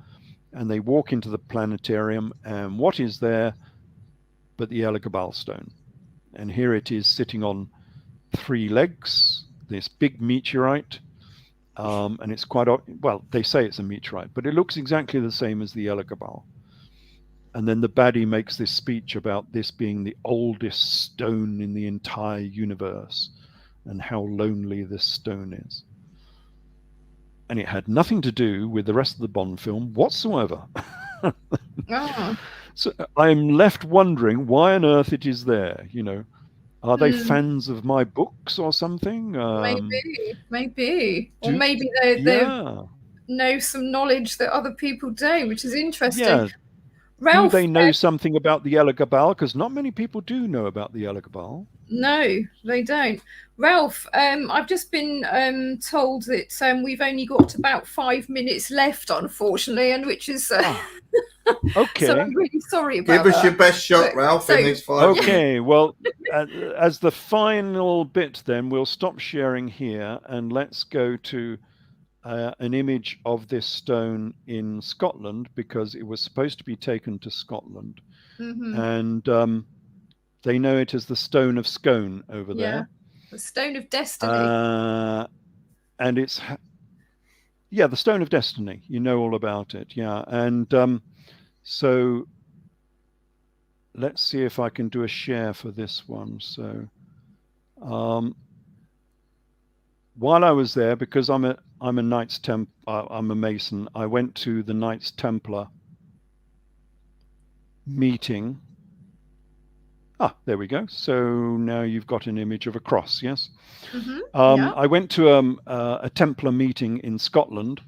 and they walk into the planetarium, and what is there but the Elagabal stone? And here it is sitting on 3 legs, this big meteorite, and it's quite, well, they say it's a meteorite, but it looks exactly the same as the Elagabal. And then the baddie makes this speech about this being the oldest stone in the entire universe and how lonely this stone is. And it had nothing to do with the rest of the Bond film whatsoever. So I'm left wondering why on earth it is there. You know, are they fans of my books or something? Maybe. Or maybe they're know some knowledge that other people don't, which is interesting. Yeah. Ralph, do they know something about the Elagabal? Because not many people do know about the Elagabal. No, they don't. Ralph, I've just been told that we've only got about 5 minutes left, unfortunately, and which is okay. So I'm really sorry about that. Give us your best shot, Ralph, in these 5 minutes. Okay, well, as the final bit, then we'll stop sharing here and let's go to an image of this stone in Scotland, because it was supposed to be taken to Scotland, and they know it as the Stone of Scone over there. The Stone of Destiny. And it's, the Stone of Destiny. You know all about it, yeah. And so let's see if I can do a share for this one. So while I was there, because I'm a Knights Templar, I'm a Mason, I went to the Knights Templar meeting. There we go. So now you've got an image of a cross, yes? I went to a Templar meeting in Scotland,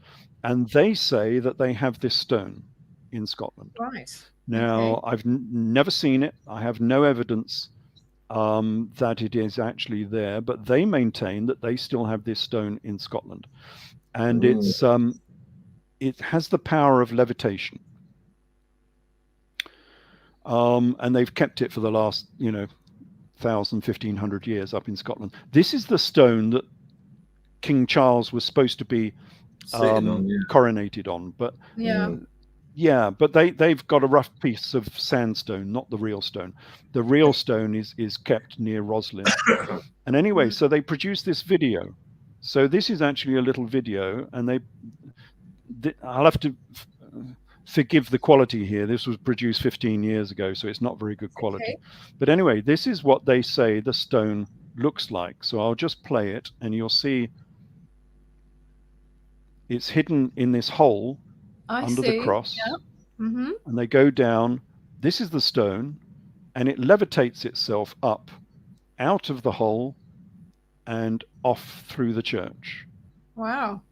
and they say that they have this stone in Scotland. Right. Now, I've never seen it. I have no evidence that it is actually there, but they maintain that they still have this stone in Scotland. And it has the power of levitation. And they've kept it for the last, 1,000-1,500 years up in Scotland. This is the stone that King Charles was supposed to be coronated on, but but they've got a rough piece of sandstone, not the real stone. The real stone is kept near Roslin. And anyway, so they produced this video. So this is actually a little video, and I'll have to forgive the quality here. This was produced 15 years ago, so it's not very good quality. But anyway, this is what they say the stone looks like. So I'll just play it, and you'll see it's hidden in this hole under the cross. And they go down. This is the stone, and it levitates itself up out of the hole and off through the church. Wow.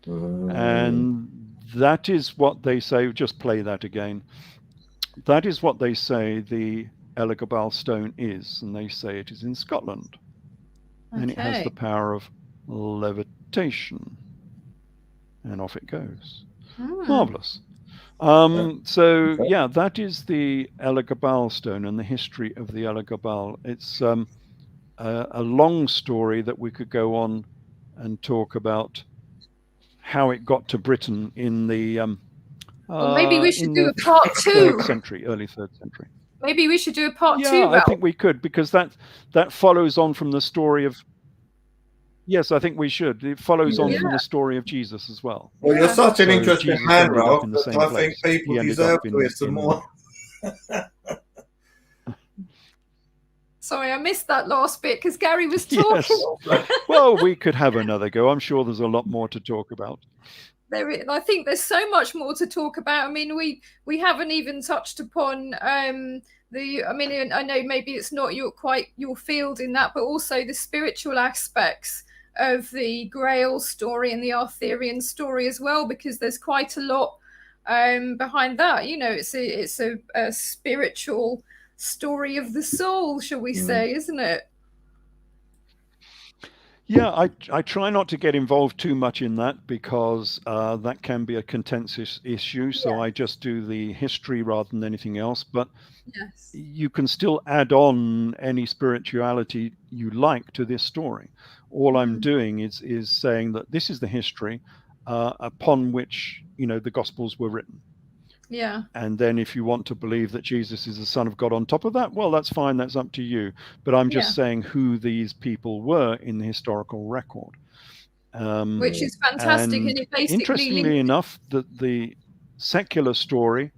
And that is what they say. Just play that again. That is what they say the Elagabal stone is, and they say it is in Scotland. And it has the power of levitation. And off it goes. Marvelous. So yeah, that is the Elagabal stone and the history of the Elagabal. It's a long story that we could go on and talk about how it got to Britain in the well, maybe we should do a part 2. Early third century. Maybe we should do a part 2. Yeah, I think we could, because that follows on from the story of. Yes, I think we should. It follows on from the story of Jesus as well. Well, you're such an interesting man, Ralph, that I think people deserve to hear some more. Sorry, I missed that last bit because Gary was talking. Yes. Well, we could have another go. I'm sure there's a lot more to talk about. I think there's so much more to talk about. I mean, we haven't even touched upon I know maybe it's not quite your field in that, but also the spiritual aspects of the Grail story and the Arthurian story as well, because there's quite a lot behind that. It's a spiritual story of the soul, shall we say, isn't it? Yeah, I try not to get involved too much in that, because that can be a contentious issue. So I just do the history rather than anything else. But you can still add on any spirituality you like to this story. All I'm doing is saying that this is the history upon which the Gospels were written. Yeah. And then if you want to believe that Jesus is the Son of God on top of that, well, that's fine. That's up to you. But I'm just saying who these people were in the historical record. Which is fantastic. And it basically interestingly enough, the secular story.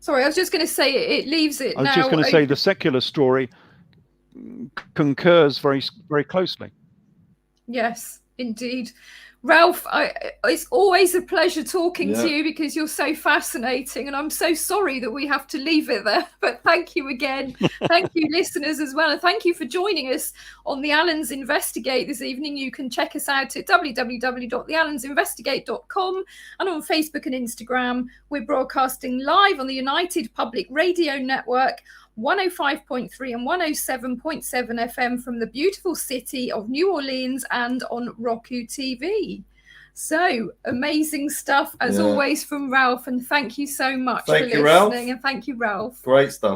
Sorry, I was just going to say it leaves it now. I was just going to say the secular story concurs very, very closely. Yes, indeed. Ralph, it's always a pleasure talking to you because you're so fascinating, and I'm so sorry that we have to leave it there. But thank you again. Thank you, listeners, as well. And thank you for joining us on the Allens Investigate this evening. You can check us out at www.theallensinvestigate.com, and on Facebook and Instagram. We're broadcasting live on the United Public Radio Network, 105.3 and 107.7 FM from the beautiful city of New Orleans, and on Roku TV. So amazing stuff as always from Ralph, and thank you so much for listening. Ralph. And thank you, Ralph. Great stuff.